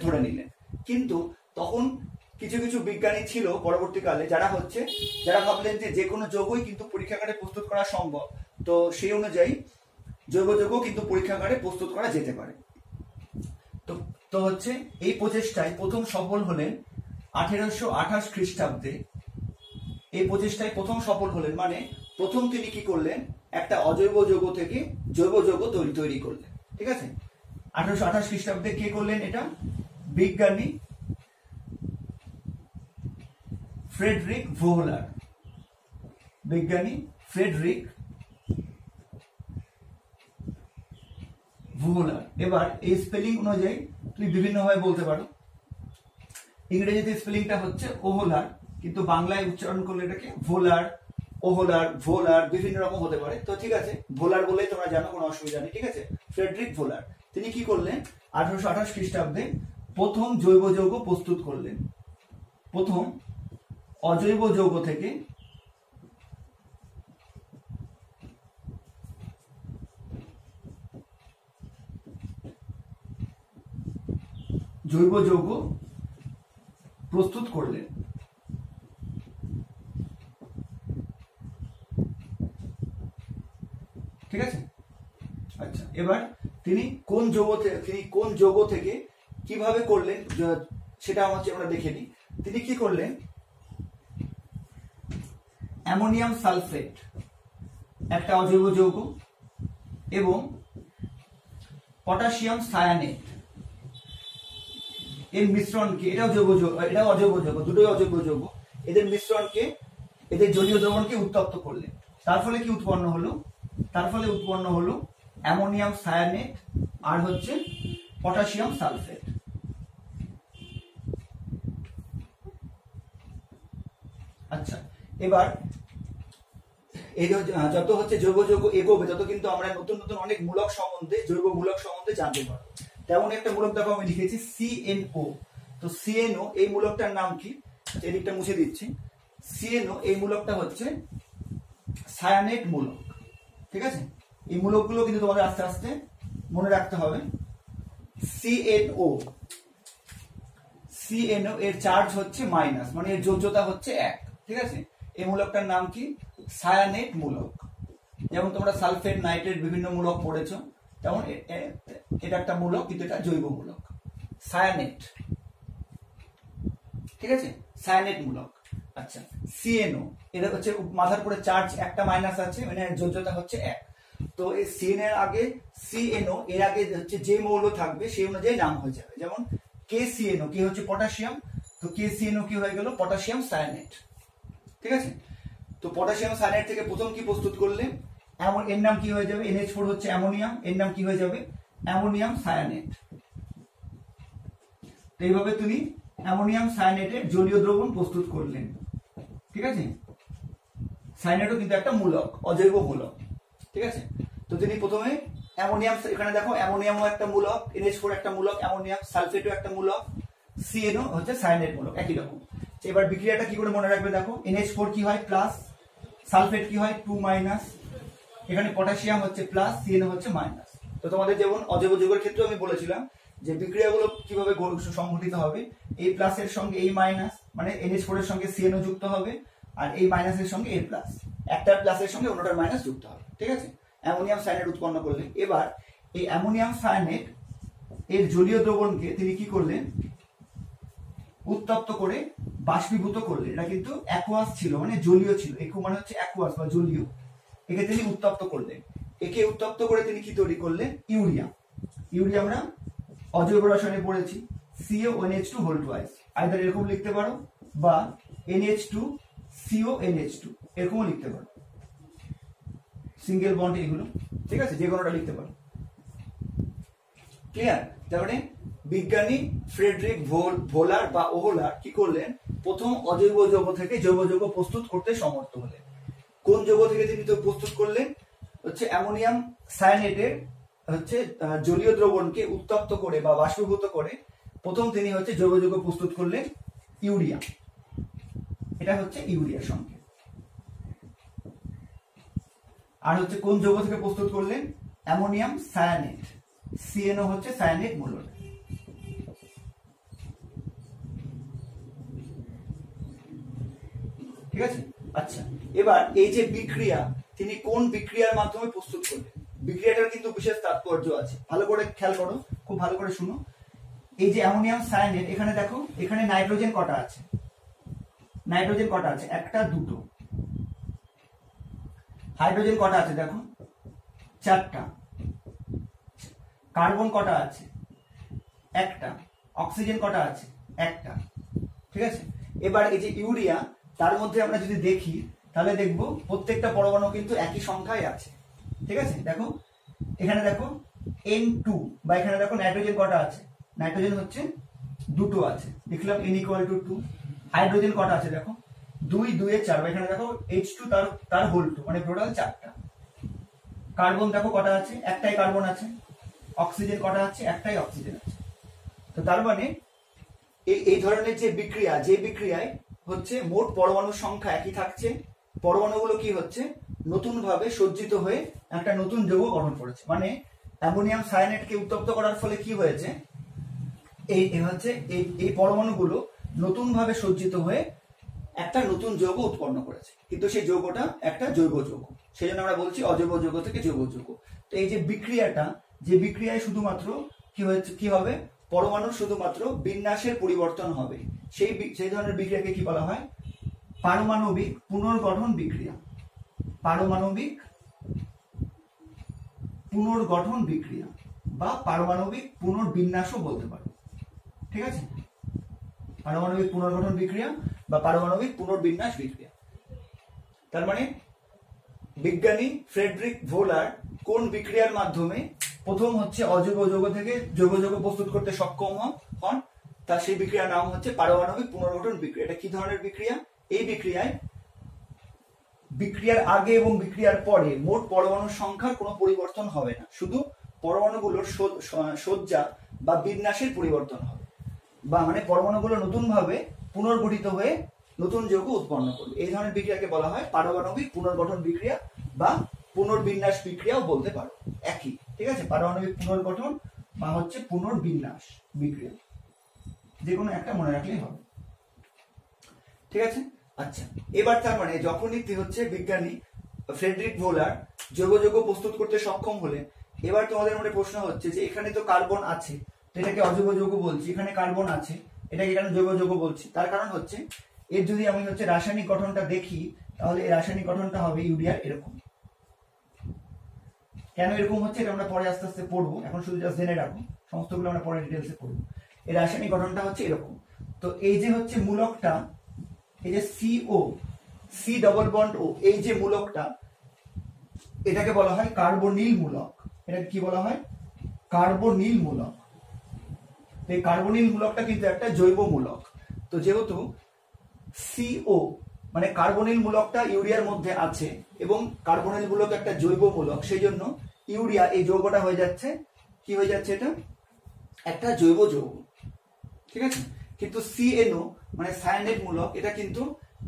ধরে নিলেন। কিন্তু তখন কিছু কিছু বিজ্ঞানী ছিল পরবর্তীকালে যারা ভাবলেন যে কোনো যৌগই কিন্তু পরীক্ষাগারে প্রস্তুত করা সম্ভব, তো সেই অনুযায়ী জৈব যৌগ কিন্তু পরীক্ষাগারে প্রস্তুত করা যেতে পারে। তো হচ্ছে এই প্রচেষ্টায় প্রথম সফল হলেন 1828 খ্রিস্টাব্দে। এই প্রচেষ্টায় প্রথম সফল হলেন, মানে প্রথম তিনি কি করলেন, একটা অজৈব যৌগ থেকে জৈব যৌগ তৈরি করলেন। ঠিক আছে, 1828 খ্রিস্টাব্দে কে করলেন এটা? বিজ্ঞানী ফ্রেডরিক ভোহলার। বিজ্ঞানী ফ্রেডরিক ভোহলার। এবার এই স্পেলিং অনুযায়ী তুমি বিভিন্নভাবে বলতে পারো। ইংরেজিতে স্পেলিংটা হচ্ছে ওহলার, কিন্তু বাংলায় উচ্চারণ করলে এটাকে ভোলার, ওহলার, ভোলার বিভিন্ন রকম হতে পারে। তো ঠিক আছে, ভোলার বলে তোমরা জানো, কোনো অসুবিধা নেই। ঠিক আছে, ফ্রেডরিক ভোলার তিনি কি করলেন? 1828 খ্রিস্টাব্দে প্রথম জৈব যৌগ প্রস্তুত করলেন। প্রথম অজৈব যৌগ থেকে জৈব যৌগ প্রস্তুত করলেন। ঠিক আছে, আচ্ছা, এবার তিনি কোন যৌগ থেকে কিভাবে করলেন সেটা হচ্ছে আমরা দেখে নিই। তিনি কি করলেন? অ্যামোনিয়াম সালফেট একটা অজৈব যৌগ এবং পটাশিয়াম সায়ানেট এর মিশ্রণকে, এটাও অজৈব যৌগ, দুটোই অজৈব যৌগ, এদের মিশ্রণকে, এদের জলীয় দ্রবণকে উত্তপ্ত করলেন। তার ফলে কি উৎপন্ন হলো? তার ফলে উৎপন্ন হলো অ্যামোনিয়াম সায়ানেট আর হচ্ছে পটাশিয়াম সালফেট। আচ্ছা, এবার এই যত হচ্ছে জৈব যৌগ এগোবে তত কিন্তু আমরা নতুন নতুন অনেক মূলক সম্বন্ধে, জৈব মূলক সম্বন্ধে জানতে পারবো। তেমন একটা মূলক দেখো আমি লিখেছি CNO। তো CNO এই মূলকটার নাম কি? এদিকটা মুছে দিচ্ছি। CNO এই মূলকটা হচ্ছে সায়ানেট মূলক। ঠিক আছে, এই মূলকগুলো কিন্তু তোমাদের আস্তে আস্তে মনে রাখতে হবে। CNO এর চার্জ হচ্ছে মাইনাস, মানে এর যোজ্যতা হচ্ছে 1। ঠিক আছে, এই মূলকটার নাম কি? সায়ানেট মূলক। যেমন তোমরা সালফেট, নাইট্রেট বিভিন্ন মূলক পড়েছো, তেমন এটা একটা মূলক, কিন্তু এটা জৈব মূলক, সায়ানেট। ঠিক আছে, সায়ানেট মূলক। আচ্ছা, CNO এটা হচ্ছে মাথার পরে চার্জ একটা মাইনাস আছে, মানে যোজ্যতা হচ্ছে 1। তো এই CNO এর আগে হচ্ছে যে মৌল থাকবে সেই অনুযায়ী নাম হয়ে যাবে। যেমন KCNO, কে হচ্ছে পটাশিয়াম, তো KCNO কি হয়ে গেল? Potassium cyanate. ঠিক আছে, তো পটাশিয়াম সায়ানেট থেকে প্রথম কি প্রস্তুত করলে? এর নাম কি হয়ে যাবে? NH4 হচ্ছে অ্যামোনিয়াম, এর নাম কি হয়ে যাবে? Ammonium cyanate. এইভাবে তুমি অ্যামোনিয়াম সায়ানেটের জলীয় দ্রবণ প্রস্তুত করলেন। ঠিক আছে, সায়ানেটও কিন্তু একটা মূলক, অজৈব মূলক। ঠিক আছে, তো তিনি প্রথমে অ্যামোনিয়াম, এখানে দেখো অ্যামোনিয়ামও একটা মূলক, NH4 একটা মূলক, অ্যামোনিয়াম সালফেটও একটা মূলক, CNO হচ্ছে সায়ানেট মূলক, একই রকম। এবার বিক্রিয়াটা কি করে মনে রাখবে? দেখো NH4 কি হয়? প্লাস, সালফেট কি হয়? 2 মাইনাস, এখানে পটাশিয়াম হচ্ছে প্লাস, CNO হচ্ছে মাইনাস। তো তোমাদের যেমন অজৈব যৌগের ক্ষেত্রে আমি বলেছিলাম যে বিক্রিয়াগুলো কিভাবে সংঘটিত হবে, এই প্লাসের সঙ্গে এই মাইনাস, মানে NH4 এর সঙ্গে CNO যুক্ত হবে, আর এই মাইনাসের সঙ্গে এই প্লাস, একটা প্লাসের সঙ্গে অন্যটার মাইনাস যুক্ত হবে। ঠিক আছে, অ্যামোনিয়াম সায়ানেট উৎপন্ন করলেন। এবার এই অ্যামোনিয়াম সায়ানেট এর জলীয় দ্রবণকে তিনি কি করলেন? উত্তপ্ত করে বাষ্পীভূত করলেন। এটা কিন্তু অ্যাকুয়াস ছিল, মানে জলীয় ছিল, একু মানে হচ্ছে অ্যাকুয়াস বা জলীয়। একে তিনি উত্তপ্ত করলেন। একে উত্তপ্ত করে তিনি কি তৈরি করলেন? ইউরিয়া। ইউরিয়া আমরা অজৈব রসায়নে পড়েছি, CONH2 আইদার এরকম লিখতে পারো বা NH2CONH2 এরকমও লিখতে পারো, সিঙ্গেল বন্ড এগুলো। ঠিক আছে, যে কোনোটা লিখতে পারো। ক্লিয়ার? তারপরে বিজ্ঞানী ফ্রেডরিক ভোলার বা ওহলার কি করলেন? প্রথম অজৈব যৌগ থেকে জৈব যৌগ প্রস্তুত করতে সমর্থ হলেন। কোন যৌগ থেকে তিনি তো প্রস্তুত করলেন? হচ্ছে অ্যামোনিয়াম সায়ানেটের হচ্ছে জলীয় দ্রবণকে উত্তপ্ত করে বা বাষ্পীভূত করে প্রথম তিনি হচ্ছে জৈব যৌগ প্রস্তুত করলেন ইউরিয়া। এটা হচ্ছে ইউরিয়ার সংকেত। আর হচ্ছে কোন যৌগ থেকে প্রস্তুত করলেন? অ্যামোনিয়াম সায়ানেট, CnO হচ্ছে সায়ানেট মূলক। ঠিক আছে। আচ্ছা, এবার এই যে বিক্রিয়া, তিনি কোন বিক্রিয়ার মাধ্যমে প্রস্তুত করলেন? বিক্রিয়াটার কিন্তু বিশেষ তাৎপর্য আছে, ভালো করে খেয়াল করো, খুব ভালো করে শুনো। এই যে অ্যামোনিয়াম সায়ানেট, এখানে দেখো এখানে নাইট্রোজেন কটা আছে? নাইট্রোজেন কটা আছে? একটা, দুটো। হাইড্রোজেন কটা আছে? দেখো চারটা। কার্বন কটা আছে? একটা। অক্সিজেন কটা আছে? একটা। ঠিক আছে। এবার এই যে ইউরিয়া, তার মধ্যে আমরা যদি দেখি তাহলে দেখবো প্রত্যেকটা পরমাণু কিন্তু একই সংখ্যায় আছে। ঠিক আছে। দেখো এখানে দেখো N2, বা এখানে দেখো নাইট্রোজেন কটা আছে? নাইট্রোজেন হচ্ছে দুটো আছে, লিখলাম N=2। হাইড্রোজেন কটা আছে? দেখো 2, 2 এ 4, বা এখানে দেখো H2 তার হোল 2, মানে টোটাল 4টা। কার্বন দেখো কটা আছে? একটাই কার্বন আছে। অক্সিজেন কটা আছে? একটাই অক্সিজেন আছে। তো তার মানে এই ধরনের যে বিক্রিয়া, যে বিক্রিয়ায় হচ্ছে মোট পরমাণুর সংখ্যা একই থাকছে, পরমাণুগুলো কি হচ্ছে? নতুন ভাবে সজ্জিত হয়ে একটা নতুন যৌগ গঠন করেছে। মানে অ্যামোনিয়াম সায়ানেটকে উত্তপ্ত করার ফলে কি হয়েছে? এই পরমাণুগুলো নতুন ভাবে সজ্জিত হয়ে একটা নতুন যৌগ উৎপন্ন করেছে, কিন্তু সেই যৌগটা একটা জৈব যৌগ। সেই জন্য আমরা বলছি অজৈব যৌগ থেকে জৈব যৌগ। তো এই যে বিক্রিয়াটা, যে বিক্রিয়ায় শুধুমাত্র কি হবে? পরমাণুর শুধুমাত্র বিন্যাসের পরিবর্তন হবে, সেই ধরনের বিক্রিয়াকে কি বলা হয়? পারমাণবিক পুনর্গঠন বিক্রিয়া। পারমাণবিক পুনর্গঠন বিক্রিয়া বা পারমাণবিক পুনর্বিন্যাসও বলতে পারো। ঠিক আছে। পারমাণবিক পুনর্গঠন বিক্রিয়া বা পারমাণবিক পুনর্বিন্যাস বিক্রিয়া। তার মানে বিজ্ঞানী ফ্রেডরিক ভোলার কোন বিক্রিয়ার মাধ্যমে প্রথম হচ্ছে অজৈব যৌগ থেকে জৈব যৌগ প্রস্তুত করতে সক্ষম হন? তার সেই বিক্রিয়ার নাম হচ্ছে পারমাণবিক পুনর্গঠন বিক্রিয়া। এটা কি ধরনের বিক্রিয়া? এই বিক্রিয়ায় বিক্রিয়ার আগে এবং বিক্রিয়ার পরে মোট পরমাণুর সংখ্যার কোনো পরিবর্তন হবে না, শুধু পরমাণুগুলোর সজ্জা বা বিন্যাসের পরিবর্তন হবে, বা মানে পরমাণুগুলো নতুন ভাবে পুনর্গঠিত হয়ে নতুন যৌগ উৎপন্ন করবে। এই ধরনের বিক্রিয়াকে বলা হয় পারমাণবিক পুনর্গঠন বিক্রিয়া বা পুনর্বিন্যাস বিক্রিয়াও বলতে পারো, একই। ঠিক আছে। পারমাণবিক পুনর্গঠন বা হচ্ছে পুনর্বিন্যাস বিক্রিয়া, যে কোনো একটা মনে রাখলেই হবে। ঠিক আছে। আচ্ছা, এবার তার মানে যখনই হচ্ছে বিজ্ঞানী ফ্রেডরিক ভোলার জৈব যৌগ প্রস্তুত করতে সক্ষম হলেন, এবার তোমাদের মনে প্রশ্ন হচ্ছে যে এখানে তো কার্বন আছে, এটাকে অজৈব যৌগ বলছি, এখানে কার্বন আছে, এটাকে কেন জৈব যৌগ বলছি? তার কারণ হচ্ছে এর যদি আমি হচ্ছে রাসায়নিক গঠনটা দেখি, তাহলে এই রাসায়নিক গঠনটা হবে ইউরিয়ার এরকম। কেন এরকম হচ্ছে এটা আমরা পরে আস্তে আস্তে পড়বো, এখন শুধু জাস্ট জেনে রাখো, সমস্তগুলো আমরা পরে ডিটেলসে পড়বো। এই রাসায়নিক গঠনটা হচ্ছে এরকম। তো এই যে হচ্ছে মূলকটা, এই যে CO, C double bond O, এই যে মূলকটা, এটাকে বলা হয় কার্বনিল মূলক। এটাকে কি বলা হয়? কার্বনিল মূলক। এই কার্বনিল মূলকটা কিন্তু একটা জৈব মূলক। তো যেহেতু CO মানে কার্বনিল মূলকটা ইউরিয়ার মধ্যে আছে এবং কার্বনিল মূলক একটা জৈব মূলক, সেই জন্য ইউরিয়া এই যৌগটা হয়ে যাচ্ছে, কি হয়ে যাচ্ছে? এটা একটা জৈব যৌগ। ঠিক আছে। কিন্তু CnO মানে সায়ানেট মূলক, এটা কিন্তু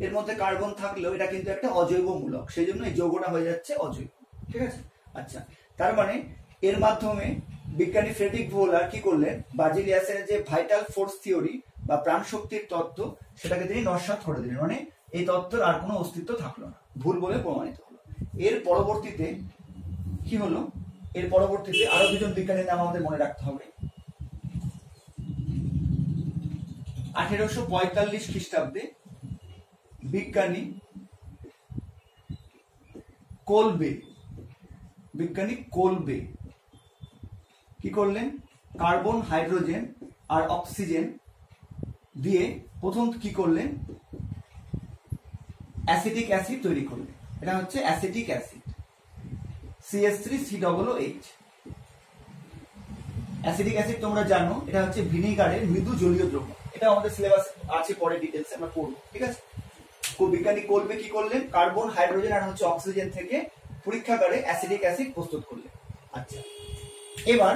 এর মধ্যে কার্বন থাকলেও এটা কিন্তু একটা অজৈব মূলক, সেই জন্য এই যৌগটা হয়ে যাচ্ছে অজৈব। ঠিক আছে। আচ্ছা, তার মানে এর মাধ্যমে বিজ্ঞানী ফ্রেডরিক ভোলার কি করলেন? বার্জিলিয়াসের যে ভাইটাল ফোর্স থিওরি বা প্রাণ শক্তির তত্ত্ব, সেটাকে তিনি নস্যাৎ করে দিলেন। মানে এই তত্ত্বের আর কোনো অস্তিত্ব থাকলো না, ভুল বলে প্রমাণিত হলো। এর পরবর্তীতে কি হলো? এর পরবর্তীতে আরো দুজন বিজ্ঞানীর নাম আমাদের মনে রাখতে হবে। 1845 খ্রিস্টাব্দে বিজ্ঞানী কোলবে কি করলেন? কার্বন, হাইড্রোজেন আর অক্সিজেন দিয়ে প্রথম কি করলেন? অ্যাসিটিক অ্যাসিড তৈরি করলেন। এটা হচ্ছে acetic acid, CH3COOH। Acetic acid তোমরা জানো, এটা হচ্ছে ভিনেগারের মৃদু জলীয় দ্রব্য। এটা আমাদের সিলেবাস আছে, পরে ডিটেইলসে আমরা পড়বো। ঠিক আছে। বিজ্ঞানী কোলবে কি করলেন? কার্বন, হাইড্রোজেন আর হচ্ছে অক্সিজেন থেকে পরীক্ষাগারে অ্যাসিটিক অ্যাসিড প্রস্তুত করলেন। আচ্ছা, এবার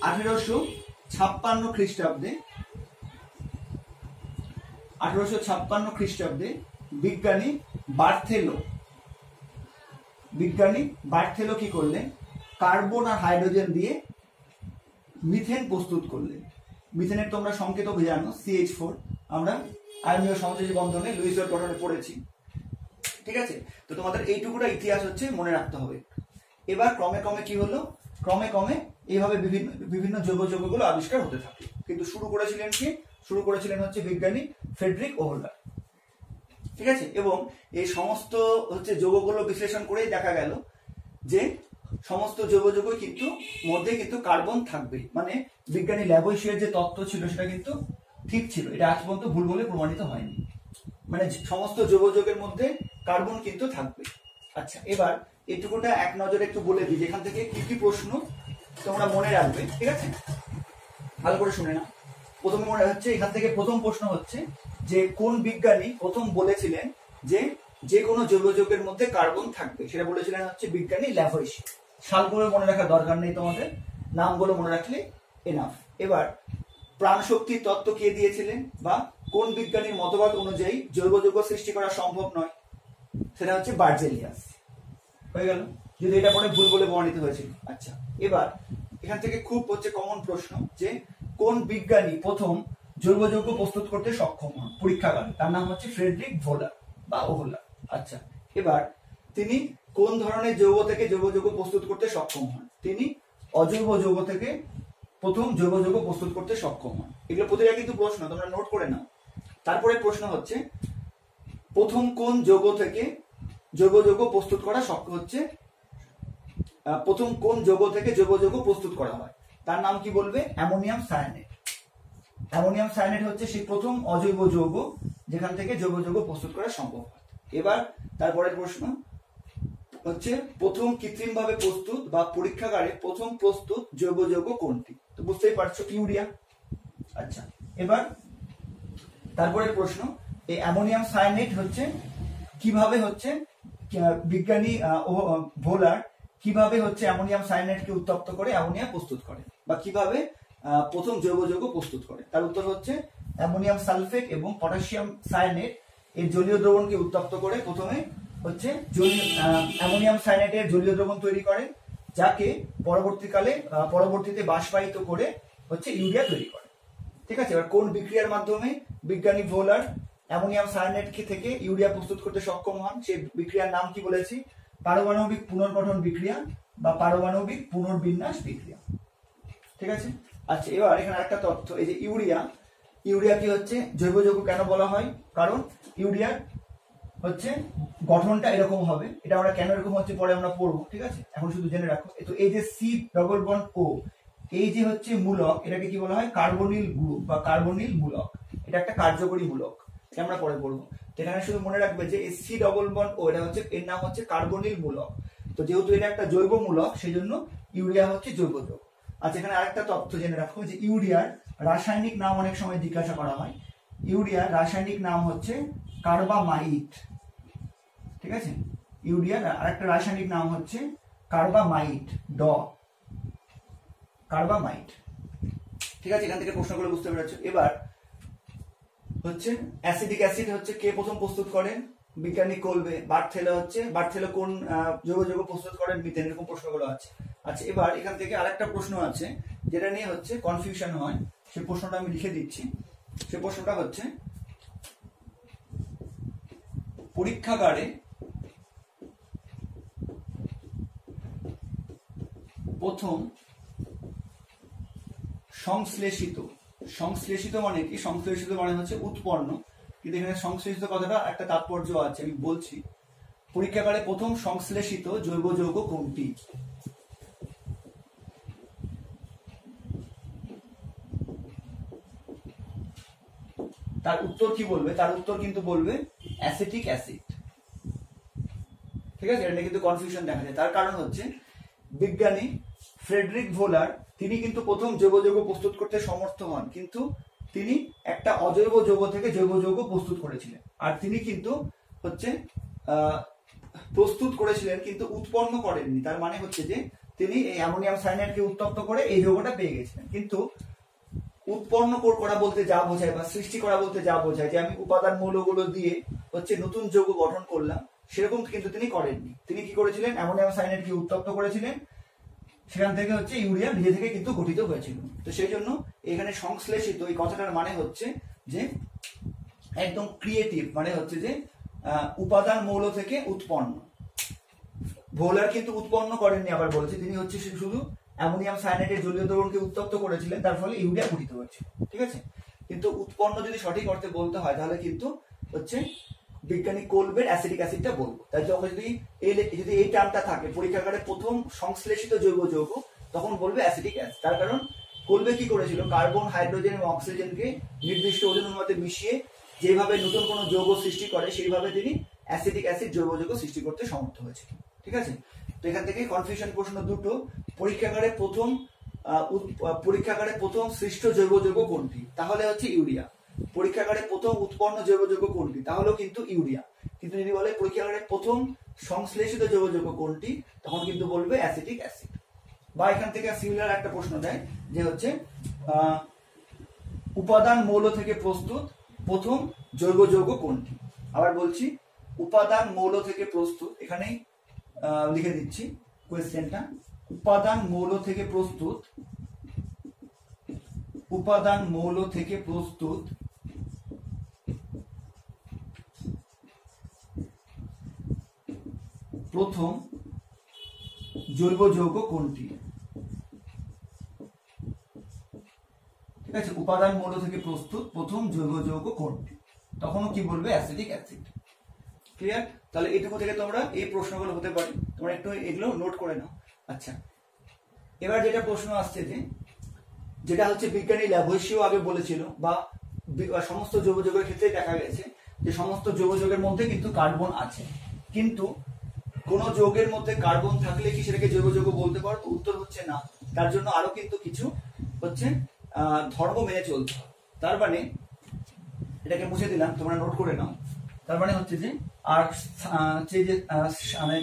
1856 খ্রিস্টাব্দে বিজ্ঞানী বিজ্ঞানী বার্থেলো কি করলেন, কার্বন আর হাইড্রোজেন দিয়ে মিথেন প্রস্তুত করলেন। মিথেনের তোমরা সংকেতও জানো, CH4, আমরা আয়নীয় সংযোজী বন্ধনে লুইসের গঠনে পড়েছি। ঠিক আছে, তো তোমাদের এইটুকুটা ইতিহাস হচ্ছে মনে রাখতে হবে। এবার ক্রমে ক্রমে কি হলো, ক্রমে ক্রমে এইভাবে বিভিন্ন জৈব যৌগগুলো আবিষ্কার হতে থাকে। কিন্তু শুরু করেছিলেন হচ্ছে বিজ্ঞানী ফ্রেডরিক ওহলার। ঠিক আছে, এবং এই সমস্ত হচ্ছে যৌগগুলো বিশ্লেষণ করেই দেখা গেল যে সমস্ত জৈব যৌগ কিন্তু মধ্যে কিন্তু কার্বন থাকবে, মানে বিজ্ঞানী ল্যাভোইসিয়ের যে তত্ত্ব ছিল সেটা কিন্তু ঠিক ছিল, এটা আজ পর্যন্ত ভুল বলে প্রমাণিত হয়নি, মানে সমস্ত জৈব যৌগের মধ্যে কার্বন কিন্তু থাকবে। আচ্ছা, এবার এটুকুটা এক নজরে একটু বলে দিই, যেখান থেকে কি কি প্রশ্ন তোমরা মনে রাখবে। ঠিক আছে, ভালো করে শুনে না। প্রথমে মনে হচ্ছে এখান থেকে প্রথম প্রশ্ন হচ্ছে যে কোন বিজ্ঞানী প্রথম বলেছিলেন যে যে কোনো জৈব যৌগের মধ্যে কার্বন থাকবে, সেটা বলেছিলেন হচ্ছে বিজ্ঞানী ল্যাভোইসিয়ে। সালগুলো মনে রাখার দরকার নেই তোমাদের, নামগুলো মনে রাখলে এনাফ। এবার প্রাণ শক্তির তত্ত্ব কে দিয়েছিলেন, বা কোন বিজ্ঞানীর মতবাদ অনুযায়ী জৈব যৌগ সৃষ্টি করা সম্ভব নয়, সেটা হচ্ছে বার্জেলিয়াস। হয়ে গেল, যদি এটা পরে ভুল বলে প্রমাণিত হয়েছিল। আচ্ছা, এবার এখান থেকে খুব হচ্ছে কমন প্রশ্ন যে কোন বিজ্ঞানী প্রথম জৈব যৌগ প্রস্তুত করতে সক্ষম হন পরীক্ষাগারে, তার নাম হচ্ছে ফ্রেডরিক ভোলার বা ওহলার। আচ্ছা, এবার তিনি কোন ধরনের যৌগ থেকে জৈব যৌগ প্রস্তুত করতে সক্ষম হন, তিনি অজৈব যৌগ থেকে প্রথম জৈব যৌগ প্রস্তুত করতে সক্ষম হন। এগুলো প্রতিটা কিন্তু প্রশ্ন, তোমরা নোট করে নাও। তারপরে প্রশ্ন হচ্ছে প্রথম কোন যৌগ থেকে জৈব যৌগ প্রস্তুত করা সক্ষম হচ্ছে, প্রথম কোন যৌগ থেকে জৈব যৌগ প্রস্তুত করা হয়, তার নাম কি বলবে, অ্যামোনিয়াম সায়ানেট। অ্যামোনিয়াম সায়ানেট হচ্ছে সেই প্রথম অজৈব যৌগ যেখান থেকে জৈব যৌগ প্রস্তুত করা সম্ভব হয়। এবার তারপরের প্রশ্ন হচ্ছে প্রথম কৃত্রিমভাবে প্রস্তুত বা পরীক্ষাগারে প্রথম প্রস্তুত জৈব যৌগ কোনটি, তো বুঝতেই পারছো, ইউরিয়া। আচ্ছা, এবার তারপরের প্রশ্ন, এই অ্যামোনিয়াম সায়ানেট হচ্ছে কিভাবে হচ্ছে বিজ্ঞানী ভোলার কিভাবে হচ্ছে অ্যামোনিয়াম সায়ানেটকে উত্তপ্ত করে অ্যামোনিয়া প্রস্তুত করে, বা কিভাবে প্রথম জৈব যৌগ প্রস্তুত করে, তার উত্তর হচ্ছে অ্যামোনিয়াম সালফেট এবং পটাশিয়াম সায়ানেট এর জলীয় দ্রবণকে উত্তপ্ত করে প্রথমে হচ্ছে অ্যামোনিয়াম সায়ানেটের জলীয় দ্রবণ তৈরি করে, যাকে পরবর্তীতে বাষ্পায়িত করে হচ্ছে ইউরিয়া তৈরি করে। ঠিক আছে, এবার কোন বিক্রিয়ার মাধ্যমে বিজ্ঞানী ভোলার অ্যামোনিয়াম সায়ানেট থেকে ইউরিয়া প্রস্তুত করতে সক্ষম হন, সেই বিক্রিয়ার নাম কি বলেছি, পারমাণবিক পুনর্গঠন বিক্রিয়া বা পারমাণবিক পুনর্বিন্যাস বিক্রিয়া। ঠিক আছে, আচ্ছা, এবার এখানে একটা তথ্য, এই যে ইউরিয়া কি হচ্ছে জৈব যৌগ কেন বলা হয়, কারণ ইউরিয়ার হচ্ছে গঠনটা এরকম হবে, এটা আমরা কেন এরকম হচ্ছে পরে আমরা পড়বো। ঠিক আছে, এখন শুধু জেনে রাখো। তো এই যে C+O, এই যে হচ্ছে মূলক, এটাকে কি বলা হয়, কার্বনিল গ্রুপ বা কার্বনিল মূলক, এটা একটা কার্যকরী মূলক, এটা আমরা পরে পড়বো। এখানে শুধু মনে রাখবে যে এই C+O, এটা হচ্ছে এর নাম হচ্ছে কার্বনিল মূলক। তো যেহেতু এটা একটা জৈব মূলক, সেই জন্য ইউরিয়া হচ্ছে জৈব যৌগ। আচ্ছা, এখানে আরেকটা তথ্য জেনে রাখো যে ইউরিয়ার রাসায়নিক নাম অনেক সময় জিজ্ঞাসা করা হয়। ইউরিয়ার রাসায়নিক নাম হচ্ছে কার্বামাইট। ঠিক আছে, ইউরিয়ার আরেকটা রাসায়নিক নাম হচ্ছে কার্বামাইট, কার্বামাইট। ঠিক আছে, এখান থেকে প্রশ্নগুলো বুঝতে পেরেছো। এবার হচ্ছে অ্যাসিডিক অ্যাসিড হচ্ছে কে প্রথম প্রস্তুত করেন, বিজ্ঞানী কোলবে। বার্থেলো কোন জৈব যৌগ প্রস্তুত করেন, মিথেন। এরকম প্রশ্নগুলো আছে। আচ্ছা, এবার এখান থেকে আরেকটা প্রশ্ন আছে যেটা নিয়ে হচ্ছে কনফিউশন হয়, সেই প্রশ্নটা আমি লিখে দিচ্ছি। সেই প্রশ্নটা হচ্ছে পরীক্ষাগারে প্রথম সংশ্লেষিত মানে কি, সংশ্লেষিত মানে হচ্ছে উৎপন্ন, কিন্তু এখানে সংশ্লেষিত কথাটা একটা তাৎপর্য আছে, আমি বলছি। পরীক্ষাগারে প্রথম সংশ্লেষিত জৈব যৌগ কোনটি, তার উত্তর কি বলবে, তার উত্তর কিন্তু বলবে অ্যাসিটিক অ্যাসিড। ঠিক আছে, এটা কিন্তু কনফিউশন দেখা যায়। তার কারণ হচ্ছে বিজ্ঞানী ফ্রেডরিক ভোলার তিনি কিন্তু প্রথম জৈব যৌগ প্রস্তুত করতে সমর্থ হন, কিন্তু তিনি একটা অজৈব যৌগ থেকে জৈব যৌগ প্রস্তুত করেছিলেন। আর তিনি কিন্তু হচ্ছে প্রস্তুত করেছিলেন কিন্তু উৎপন্ন করেননি। তার মানে হচ্ছে যে তিনি এই অ্যামোনিয়াম সায়ানেটকে উত্তপ্ত করে এই যৌগটা পেয়ে গেছিলেন, কিন্তু উৎপন্ন করা বলতে যা বোঝায় বা সৃষ্টি করা বলতে যা বোঝায় যে আমি উপাদান মৌলগুলো দিয়ে হচ্ছে নতুন যৌগ গঠন করলাম, সেরকম কিন্তু তিনি করেননি। তিনি কি করেছিলেন, অ্যামোনিয়াম সায়ানাইডকে উত্তপ্ত করেছিলেন, সেখান থেকে হচ্ছে ইউরিয়া নিজে থেকে কিন্তু গঠিত হয়েছিল। তো সেই জন্য এখানে সংশ্লেষিত এই কথাটার মানে হচ্ছে যে একদম ক্রিয়েটিভ, মানে হচ্ছে যে উপাদান মৌল থেকে উৎপন্ন। ভোলার কিন্তু উৎপন্ন করেননি, আবার বলছে তিনি হচ্ছে শুধু অ্যামোনিয়াম সায়ানাইডের জলীয় দ্রবণকে উত্তপ্ত করেছিলেন, তার ফলে ইউরিয়া গঠিত হয়েছিল, ঠিক আছে। কিন্তু উৎপন্ন যদি সঠিক অর্থে বলতে হয় তাহলে কিন্তু হচ্ছে বিজ্ঞানী কোলবের অ্যাসিটিক অ্যাসিডটা বলবো। তাই যখন যদি এই টার্মটা থাকে পরীক্ষাগারে প্রথম সংশ্লেষিত জৈব যৌগ, তখন বলবে অ্যাসিটিক অ্যাসিড। তার কারণ কোলবে কি করেছিল, কার্বন, হাইড্রোজেন এবং অক্সিজেনকে নির্দিষ্ট ওজন অনুপাতে মিশিয়ে যেভাবে নতুন কোনো যৌগ সৃষ্টি করে সেইভাবে তিনি অ্যাসিটিক অ্যাসিড জৈব যৌগ সৃষ্টি করতে সমর্থ হয়েছে, ঠিক আছে। তো এখান থেকে কনফিউশন প্রশ্ন দুটো, পরীক্ষাগারে প্রথম সৃষ্ট জৈব যৌগ কোনটি, তাহলে হচ্ছে ইউরিয়া। পরীক্ষাগারে প্রথম উৎপন্ন জৈব যৌগ কোনটি, তাহলেও কিন্তু ইউরিয়া। কিন্তু যদি বলে পরীক্ষাগারে প্রথম সংশ্লেষিত জৈব যৌগ কোনটি, তখন কিন্তু বলবে অ্যাসিটিক অ্যাসিড। বা এখান থেকে সিমিলার একটা প্রশ্ন দেয় যে হচ্ছে উপাদান মৌল থেকে প্রস্তুত প্রথম জৈব যৌগ কোনটি। আবার বলছি, উপাদান মৌল থেকে প্রস্তুত, এখানেই লিখে দিচ্ছি কোয়েশ্চেনটা, উপাদান মৌল থেকে প্রস্তুত প্রথম জৈব যৌগ কোনটি, ঠিক আছে। উপাদান মৌল থেকে প্রস্তুত প্রথম জৈব যৌগ কোনটি, তখনও কি বলবে অ্যাসিটিক অ্যাসিড। ক্লিয়ার? তাহলে এইটুকু থেকে তোমরা এই প্রশ্নগুলো হতে পারে, তোমরা একটু এগুলো নোট করে নাও। আচ্ছা, এবার যেটা প্রশ্ন আসছে যেটা হচ্ছে বিজ্ঞানী ল্যাভোইসিও আগে বলেছিল, বা সমস্ত জৈব যৌগের ক্ষেত্রে দেখা গেছে যে সমস্ত জৈব যৌগের মধ্যে কিন্তু কার্বন আছে, কিন্তু কোন যৌগের মধ্যে কার্বন থাকলে কি সেটাকে জৈব যৌগ বলতে পারো? তো উত্তর হচ্ছে না। তার জন্য আরো কিন্তু কিছু হচ্ছে ধর্ম মেনে চলতে হবে। তার মানে এটাকে মুছে দিলাম, তোমরা নোট করে নাও। তার মানে হচ্ছে যে আর যে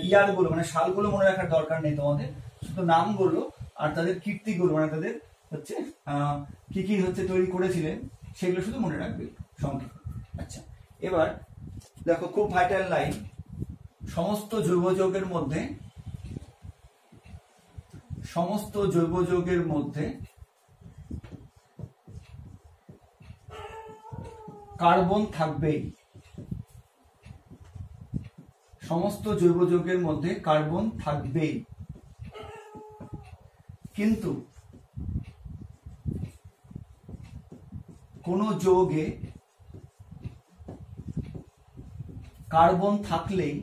ইয়ারগুলো মানে সালগুলো মনে রাখার দরকার নেই তোমাদের, শুধু নামগুলো আর তাদের কীর্তিগুলো, মানে তাদের হচ্ছে কি কি হচ্ছে তৈরি করেছিলেন সেগুলো শুধু মনে রাখবে সংক্ষেপে। আচ্ছা, এবার দেখো খুব ভাইটাল লাইন, সমস্ত জৈব যৌগের মধ্যে কার্বন থাকবেই। সমস্ত জৈব যৌগের মধ্যে কার্বন থাকবেই, কিন্তু কোন যৌগে কার্বন থাকলেই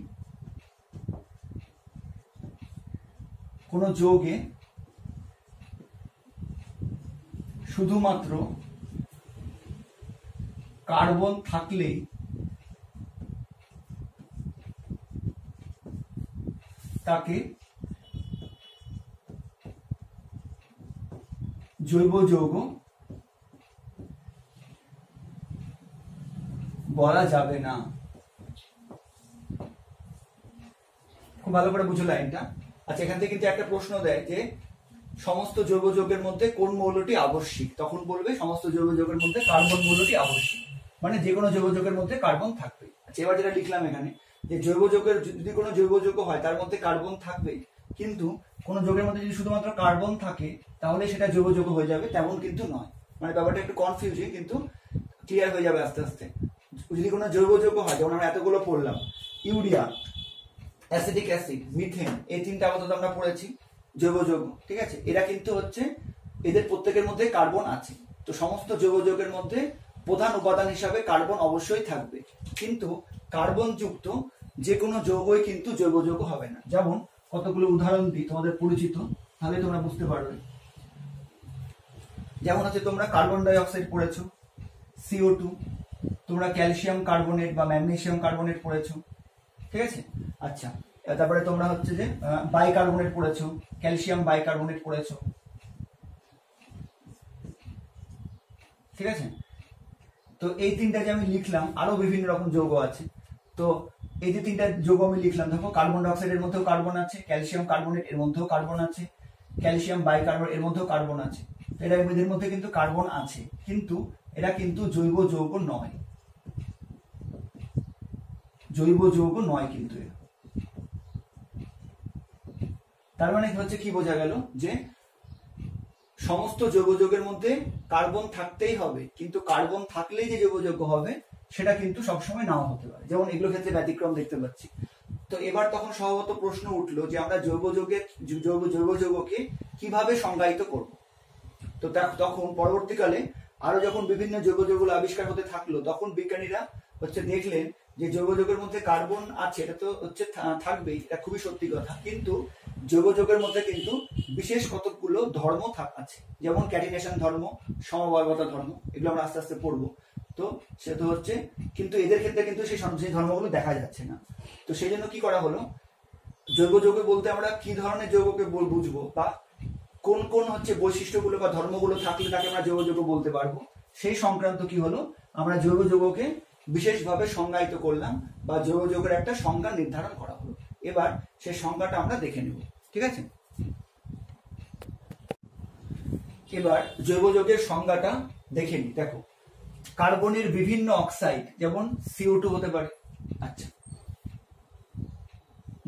শুধুমাত্র কার্বন থাকলেই তাকে জৈব যৌগ বলা যাবে না। খুব ভালো করে বুঝো লাইনটা। আচ্ছা, এখান থেকে কিন্তু একটা প্রশ্ন দেয় যে সমস্ত জৈব যৌগের মধ্যে কোন মৌলটি আবশ্যিক, তখন বলবে সমস্ত জৈব যৌগের মধ্যে কার্বন মৌলটি আবশ্যিক, মানে যে কোনো জৈব যৌগের মধ্যে কার্বন থাকবে। আচ্ছা, এবার যেটা লিখলাম এখানে যে জৈব যৌগের যদি কোনো জৈব যৌগ হয় তার মধ্যে কার্বন থাকবে, কিন্তু কোনো যৌগের মধ্যে যদি শুধুমাত্র কার্বন থাকে তাহলে সেটা জৈব যৌগ হয়ে যাবে, তেমন কিন্তু নয়। মানে ব্যাপারটা একটু কনফিউজিং, কিন্তু ক্লিয়ার হয়ে যাবে আস্তে আস্তে। যদি কোনো জৈব যৌগ হয়, যেমন আমরা এতগুলো পড়লাম, ইউরিয়া, অ্যাসিটিক অ্যাসিড, মিথেন, এই তিনটা আপাতত আমরা পড়েছি জৈব যৌগ, ঠিক আছে। এরা কিন্তু হচ্ছে এদের প্রত্যেকের মধ্যে কার্বন আছে। তো সমস্ত জৈব যৌগের মধ্যে প্রধান উপাদান হিসাবে কার্বন অবশ্যই থাকবে, কিন্তু কার্বন যুক্ত যে কোনো যৌগই কিন্তু জৈব যৌগ হবে না। যেমন কতগুলো উদাহরণ দিই তোমাদের পরিচিত, তাহলে তোমরা বুঝতে পারবে। যেমন হচ্ছে তোমরা কার্বন ডাই অক্সাইড পড়েছো, CO2, তোমরা ক্যালসিয়াম কার্বনেট বা ম্যাগনেসিয়াম কার্বনেট পড়েছো, ঠিক আছে। আচ্ছা, তারপরে তোমরা হচ্ছে যে বাইকার্বনেট পড়েছো, ক্যালসিয়াম বাইকার্বনেট পড়েছো, ঠিক আছে। তো এই তিনটা যে আমি লিখলাম, আরো বিভিন্ন রকম যৌগ আছে। তো এই যে তিনটা যৌগ আমি লিখলাম, দেখো কার্বন ডাই অক্সাইডের মধ্যেও কার্বন আছে, ক্যালসিয়াম কার্বনেট এর মধ্যেও কার্বন আছে, ক্যালসিয়াম বাইকার্বনেট এর মধ্যেও কার্বন আছে। তো এদের মধ্যে কিন্তু কার্বন আছে, কিন্তু এরা কিন্তু জৈব যৌগ নয়, কিন্তু তার মানে হচ্ছে কি বোঝা গেল যে সমস্ত জৈব যৌগের মধ্যে কার্বন থাকতেই হবে, কিন্তু কার্বন থাকলেই যে জৈব যৌগ হবে সেটা কিন্তু সবসময় নাও হতে পারে, যেমন এগুলো ক্ষেত্রে ব্যতিক্রম দেখতে পাচ্ছি। তো এবার তখন স্বভাবত প্রশ্ন উঠলো যে আমরা জৈব যৌগকে কিভাবে সংজ্ঞায়িত করব। তো তখন পরবর্তীকালে আরো যখন বিভিন্ন জৈব যৌগগুলো আবিষ্কার হতে থাকলো, তখন বিজ্ঞানীরা দেখলেন যে জৈব যৌগের মধ্যে কার্বন আছে, এটা তো থাকবেই, এটা খুবই সত্যি কথা, কিন্তু জৈব যৌগের মধ্যে কিন্তু বিশেষ কতগুলো ধর্ম আছে, যেমন ক্যাটিনেশন ধর্ম, সমবায়বতা ধর্ম, এগুলো আমরা আস্তে আস্তে পড়বো। তো সেটা কিন্তু এদের ক্ষেত্রে কিন্তু সেই ধর্মগুলো দেখা যাচ্ছে না। তো সেই জন্য কি করা হলো, জৈব যৌগ বলতে আমরা কি ধরনের যৌগকে বুঝবো, বা কোন কোন বৈশিষ্ট্যগুলো বা ধর্মগুলো থাকলে তাকে আমরা জৈব যৌগ বলতে পারবো, সেই সংক্রান্ত কি হলো আমরা জৈব যৌগকে বিশেষভাবে সংজ্ঞায়িত করলাম, বা জৈব যৌগের একটা সংজ্ঞা নির্ধারণ করা হলো। এবার সেই সংজ্ঞাটা আমরা দেখে নেব, ঠিক আছে। এবার জৈব যৌগের সংজ্ঞাটা দেখে নি। দেখো, কার্বনের বিভিন্ন অক্সাইড, যেমন CO2 হতে পারে, আচ্ছা,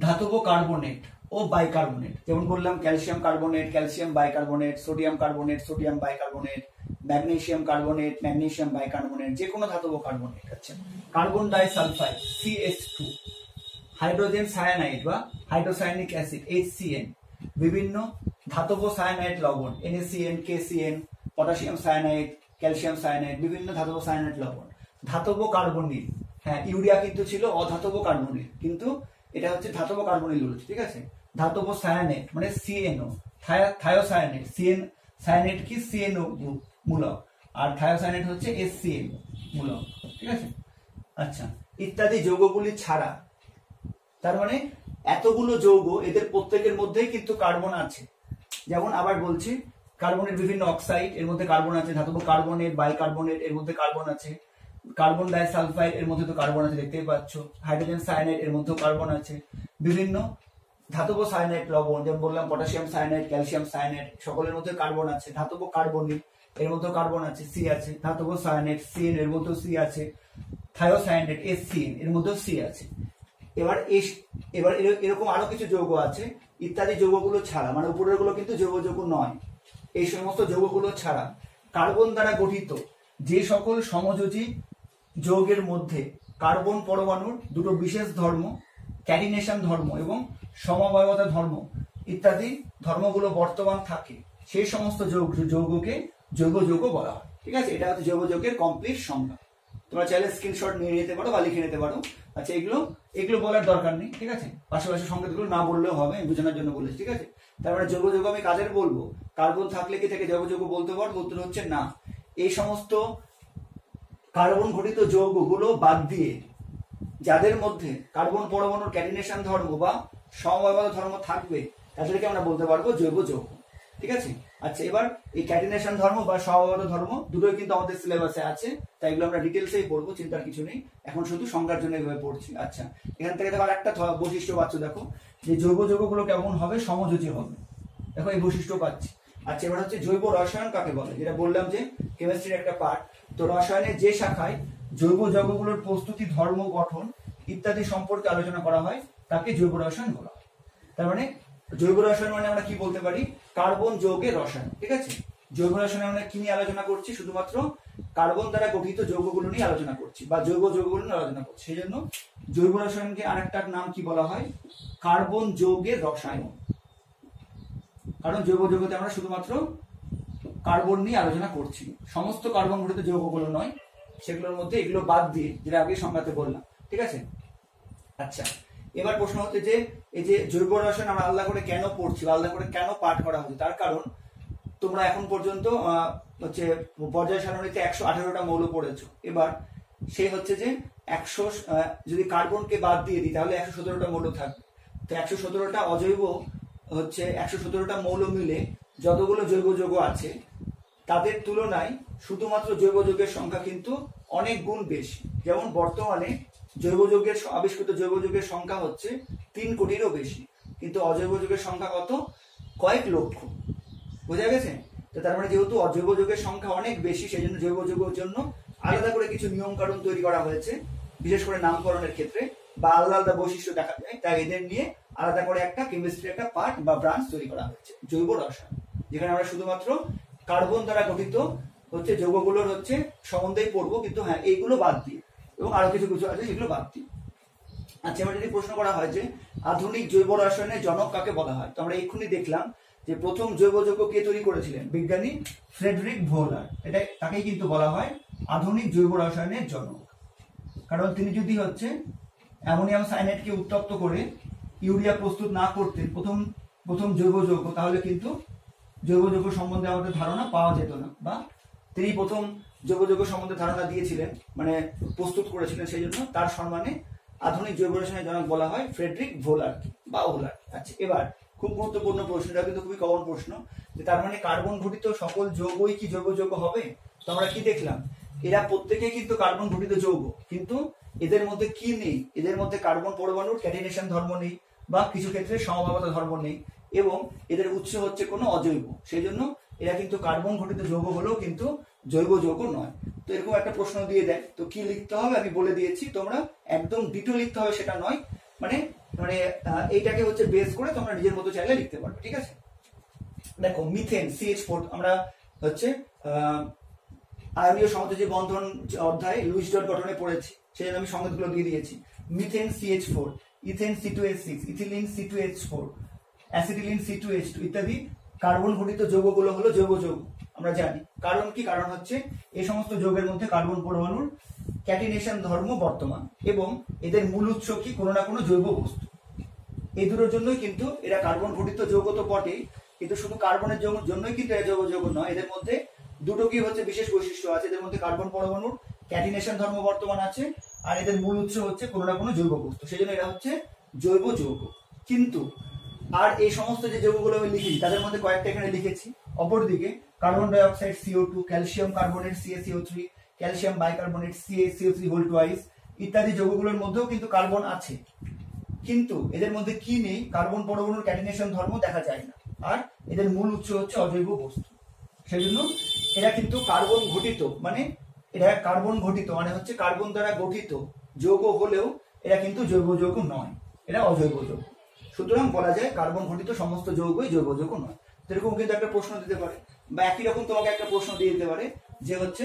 ধাতব কার্বনেট ও বাইকার্বনেট, যেমন বললাম calcium carbonate, calcium bicarbonate, sodium carbonate, sodium bicarbonate, magnesium carbonate, magnesium bicarbonate, যে কোনো ধাতব কার্বনেট। আচ্ছা, carbon disulphide CH2, hydrogen cyanide বা হাইড্রোসায়ানিক অ্যাসিড HCN, বিভিন্ন ধাতব সায়ানাইড লবণ NaCN, KCN, potassium cyanide, calcium cyanide, বিভিন্ন ধাতব সায়ানাইড লবণ, ধাতব কার্বনিল, হ্যাঁ ইউরিয়া কিন্তু ছিল অধাতব কার্বনিল, কিন্তু এটা ধাতব কার্বনিল বলেছে, ঠিক আছে। ধাতব সায়ানাইড মানে CNO, থায়োসায়ানাইড, সায়ানাইড কি CNO মূলক, আর থায়োসায়ানাইড HCN মূলক, ঠিক আছে। আচ্ছা, ইত্যাদি যৌগগুলি ছাড়া, তার মানে এতগুলো যৌগ, এদের প্রত্যেকের মধ্যেই কিন্তু কার্বন আছে। যেমন আবার বলছি, কার্বনের বিভিন্ন অক্সাইড, এর মধ্যে কার্বন আছে, ধাতব কার্বনেট, বাইকার্বনেট, এর মধ্যে কার্বন আছে, কার্বন ডাইসালফাইড, এর মধ্যে তো কার্বন আছে, দেখতেই পাচ্ছ, হাইড্রোজেন সায়ানাইড, এর মধ্যেও কার্বন আছে, বিভিন্ন ধাতব সায়ানাইড লবণ, যেমন বললাম পটাশিয়াম সায়ানাইড, ক্যালসিয়াম সায়ানাইড, সকলের মধ্যে কার্বন আছে, ধাতব কার্বনিল, এর মধ্যেও কার্বন আছে, C আছে, ধাতব সায়ানাইড CN, এর মধ্যেও C আছে, থায়োসায়ানাইড HCN, এর মধ্যেও C আছে। এবার এরকম আরো কিছু যৌগ আছে, ইত্যাদি যৌগগুলো ছাড়া, মানে উপরের গুলো কিন্তু জৈব যৌগ নয়, এই সমস্ত যৌগগুলো ছাড়া কার্বন দ্বারা গঠিত যে সকল সমযোজী যৌগের মধ্যে কার্বন পরমাণুর দুটো বিশেষ ধর্ম, ক্যাটিনেশন ধর্ম এবং সমবায়বতা ধর্ম ইত্যাদি ধর্মগুলো বর্তমান থাকে, সেই সমস্ত যৌগকে জৈব যৌগ বলা হয়, ঠিক আছে। এটা জৈব যৌগের কমপ্লিট সংজ্ঞা। তোমরা চাইলে স্ক্রিনশট নিয়ে নিতে পারো বা লিখে নিতে পারো। আচ্ছা, এগুলো বলার দরকার নেই, ঠিক আছে, পাশাপাশি সংকেতগুলো না বললেও হবে, আমি বোঝানোর জন্য বলেছি, ঠিক আছে। তার মানে জৈব যৌগ আমি কাদের বলবো, কার্বন থাকলে কি থেকে জৈব যৌগ বলতে পারবো? উত্তর না। এই সমস্ত কার্বন ঘটিত যৌগগুলো বাদ দিয়ে যাদের মধ্যে কার্বন পরমাণুর ক্যাটিনেশন ধর্ম বা সমবায়বতা ধর্ম থাকবে, তাদেরকে আমরা বলতে পারবো জৈব যৌগ, ঠিক আছে। আচ্ছা, এবার এই ক্যাটিনেশন ধর্ম বা সমবায়বতা ধর্ম দুটোই কিন্তু আমাদের সিলেবাসে আছে, তাই এগুলো আমরা ডিটেলসেই পড়বো, চিন্তার কিছু নেই, এখন শুধু সংজ্ঞার জন্য এভাবে পড়ছি। আচ্ছা, এখান থেকে দেখো একটা বৈশিষ্ট্য পাচ্ছ, দেখো যে জৈব যৌগগুলো কেমন হবে, সমযোজী হবে, দেখো এই বৈশিষ্ট্য পাচ্ছি। আচ্ছা, এবার জৈব রসায়ন কাকে বলে, যেটা বললাম যে কেমিস্ট্রির একটা পার্ট। তো রসায়নের যে শাখায় জৈব যৌগগুলোর প্রস্তুতি, ধর্ম, গঠন ইত্যাদি সম্পর্কে আলোচনা করা হয় তাকে জৈব রসায়ন বলা হয়। তার মানে জৈব রসায়ন মানে আমরা কি বলতে পারি, কার্বন যৌগের রসায়ন, ঠিক আছে। জৈব রসায়নে আমরা কি নিয়ে আলোচনা করছি, শুধুমাত্র কার্বন দ্বারা গঠিত যৌগগুলো নিয়ে আলোচনা করছি বা জৈব যৌগগুলো নিয়ে আলোচনা করছি, সেই জন্য জৈব রসায়নকে আরেকটা নাম কি বলা হয়, কার্বন যৌগের রসায়ন। কারণ জৈব যৌগতে আমরা শুধুমাত্র কার্বন নিয়ে আলোচনা করছি, সমস্ত কার্বন ঘটিত যৌগগুলো নয়, সেগুলোর মধ্যে এগুলো বাদ দিয়ে, যেটা আগে সংজ্ঞাতে বললাম, ঠিক আছে। আচ্ছা, এবার প্রশ্ন হচ্ছে যে এই যে জৈব রসায়ন আমরা আলাদা করে কেন পড়ছি, আলাদা করে কেন পাঠ করা হচ্ছে, তার কারণ তোমরা এখন পর্যন্ত পর্যায় সারণীতে 118টা মৌল পড়েছো। এবার সেই যে 100 যদি কার্বনকে বাদ দিয়ে দিই তাহলে 117টা মৌল থাকবে। তো 117টা অজৈব 117টা মৌল মিলে যতগুলো জৈব যৌগ আছে তাদের তুলনায় শুধুমাত্র জৈব যৌগের সংখ্যা কিন্তু অনেক গুণ বেশি। যেমন বর্তমানে জৈব যৌগের আবিষ্কৃত জৈব যৌগের সংখ্যা 3 কোটিরও বেশি, কিন্তু অজৈব যৌগের সংখ্যা কত, কয়েক লক্ষ। বোঝা গেছে? তো তার মানে যেহেতু অজৈব যৌগের সংখ্যা অনেক বেশি, সেই জন্য জৈব যৌগের জন্য আলাদা করে কিছু নিয়ম কানুন তৈরি করা হয়েছে, বিশেষ করে নামকরণের ক্ষেত্রে বা আলাদা আলাদা বৈশিষ্ট্য দেখা যায়, তাই এদের নিয়ে আলাদা করে একটা কেমিস্ট্রি একটা পার্ট বা ব্রাঞ্চ তৈরি করা হচ্ছে জৈব রসায়ন, যেখানে আমরা শুধুমাত্র কার্বন দ্বারা গঠিত হচ্ছে যৌগগুলোর হচ্ছে সম্বন্ধেই পড়বো, কিন্তু হ্যাঁ এইগুলো বাদ দিয়ে এবং আরো কিছু কিছু আছে সেগুলো বাদ দিয়ে। আচ্ছা, এবার যদি প্রশ্ন করা হয় যে আধুনিক জৈব রসায়নের জনক কাকে বলা হয়, তো আমরা এক্ষুনি দেখলাম যে প্রথম জৈব যৌগ কে তৈরি করেছিলেন, বিজ্ঞানী ফ্রেডরিক ভোলার। এটা তাকেই কিন্তু বলা হয় আধুনিক জৈব রসায়নের জনক, কারণ তিনি যদি হচ্ছে অ্যামোনিয়াম সায়ানাইডকে উত্তপ্ত করে ইউরিয়া প্রস্তুত না করতেন প্রথম জৈব যৌগ, তাহলে কিন্তু জৈব যৌগ সম্বন্ধে আমাদের ধারণা পাওয়া যেত না, বা তিনি প্রথম জৈব যৌগ সম্বন্ধে ধারণা দিয়েছিলেন, মানে প্রস্তুত করেছিলেন, সেই জন্য তার সম্মানে আধুনিক জৈব রসায়নের জনক বলা হয় ফ্রেডরিক ভোলার বা ওলার। আচ্ছা, এবার খুব গুরুত্বপূর্ণ প্রশ্নটা কিন্তু খুবই কমন প্রশ্ন, যে তার মানে কার্বন ঘটিত সকল যৌগই কি জৈব যৌগ হবে? তো আমরা কি দেখলাম, এরা প্রত্যেকেই কিন্তু কার্বন ঘটিত যৌগ, কিন্তু এদের মধ্যে কি নেই, এদের মধ্যে কার্বন পরমাণুর ক্যাটিনেশন ধর্ম নেই, বা কিছু ক্ষেত্রে সমভাবতা ধর্ম নেই, এবং এদের উৎস হচ্ছে কোনো অজৈব, সেই জন্য এরা কিন্তু কার্বন ঘটিত যৌগ হলেও কিন্তু জৈব যৌগ নয়। তো এরকম একটা প্রশ্ন দিয়ে দেয়, তো কি লিখতে হবে আমি বলে দিয়েছি, তোমরা একদম ডিটো লিখতে হবে সেটা নয়, মানে মানে এইটাকে হচ্ছে বেস করে তোমরা নিজের মতো চাইলে লিখতে পারবে, ঠিক আছে? দেখো মিথেন CH4 আমরা হচ্ছে আয়নীয় সমযোজী বন্ধন অধ্যায়ে লুইস ডট গঠনে পড়েছি, সেই জন্য আমি সংকেতগুলো দিয়ে দিয়েছি। Methane CH4, ethane C2H6, ethylene C2H4, acetylene C2H2 ইত্যাদি কার্বন ঘটিত যৌগগুলো হলো জৈব যৌগ, আমরা জানি। কারণ কি? কারণ হচ্ছে এই সমস্ত যৌগের মধ্যে কার্বন পরমাণুর ক্যাটিনেশন ধর্ম বর্তমান, এবং এদের মূল উৎস কি কোনো না কোনো জৈব বস্তু। এই দুটোর জন্যই কিন্তু এরা কার্বন ঘটিত যৌগ তো বটেই, কিন্তু শুধু কার্বনের জন্যই কিন্তু এরা জৈব যৌগ নয়, এদের মধ্যে দুটো কি হচ্ছে বিশেষ বৈশিষ্ট্য আছে, এদের মধ্যে কার্বন পরমাণুর ক্যাটিনেশন ধর্ম বর্তমান আছে, আর এদের মূল উৎস হচ্ছে কোনো না কোনো জৈব বস্তু, সেই জন্য এরা হচ্ছে জৈব যৌগ। কিন্তু আর এই সমস্ত যে যৌগগুলো আমি লিখেছি তাদের মধ্যে কয়েকটা এখানে লিখেছি। অপরদিকে carbon dioxide CO2, calcium carbonate CaCO3, calcium bicarbonate CaCO3 whole twice ইত্যাদি যৌগগুলোর মধ্যেও কিন্তু কার্বন আছে, কিন্তু এদের মধ্যে কি নেই, কার্বন পরমাণুর ক্যাটিনেশন ধর্ম দেখা যায় না, আর এদের মূল উৎস হচ্ছে অজৈব বস্তু। সেই জন্য এরা কিন্তু কার্বন ঘটিত, মানে এরা কার্বন ঘটিত মানে হচ্ছে কার্বন দ্বারা গঠিত যৌগ হলেও এরা কিন্তু জৈব যৌগ নয়, এরা অজৈব যৌগ। সুতরাং বলা যায় কার্বন ঘটিত সমস্ত যৌগই জৈব যৌগ নয়। এরকম কিন্তু একটা প্রশ্ন দিতে পারে, বা একই রকম তোমাকে একটা প্রশ্ন দিয়ে দিতে পারে যে হচ্ছে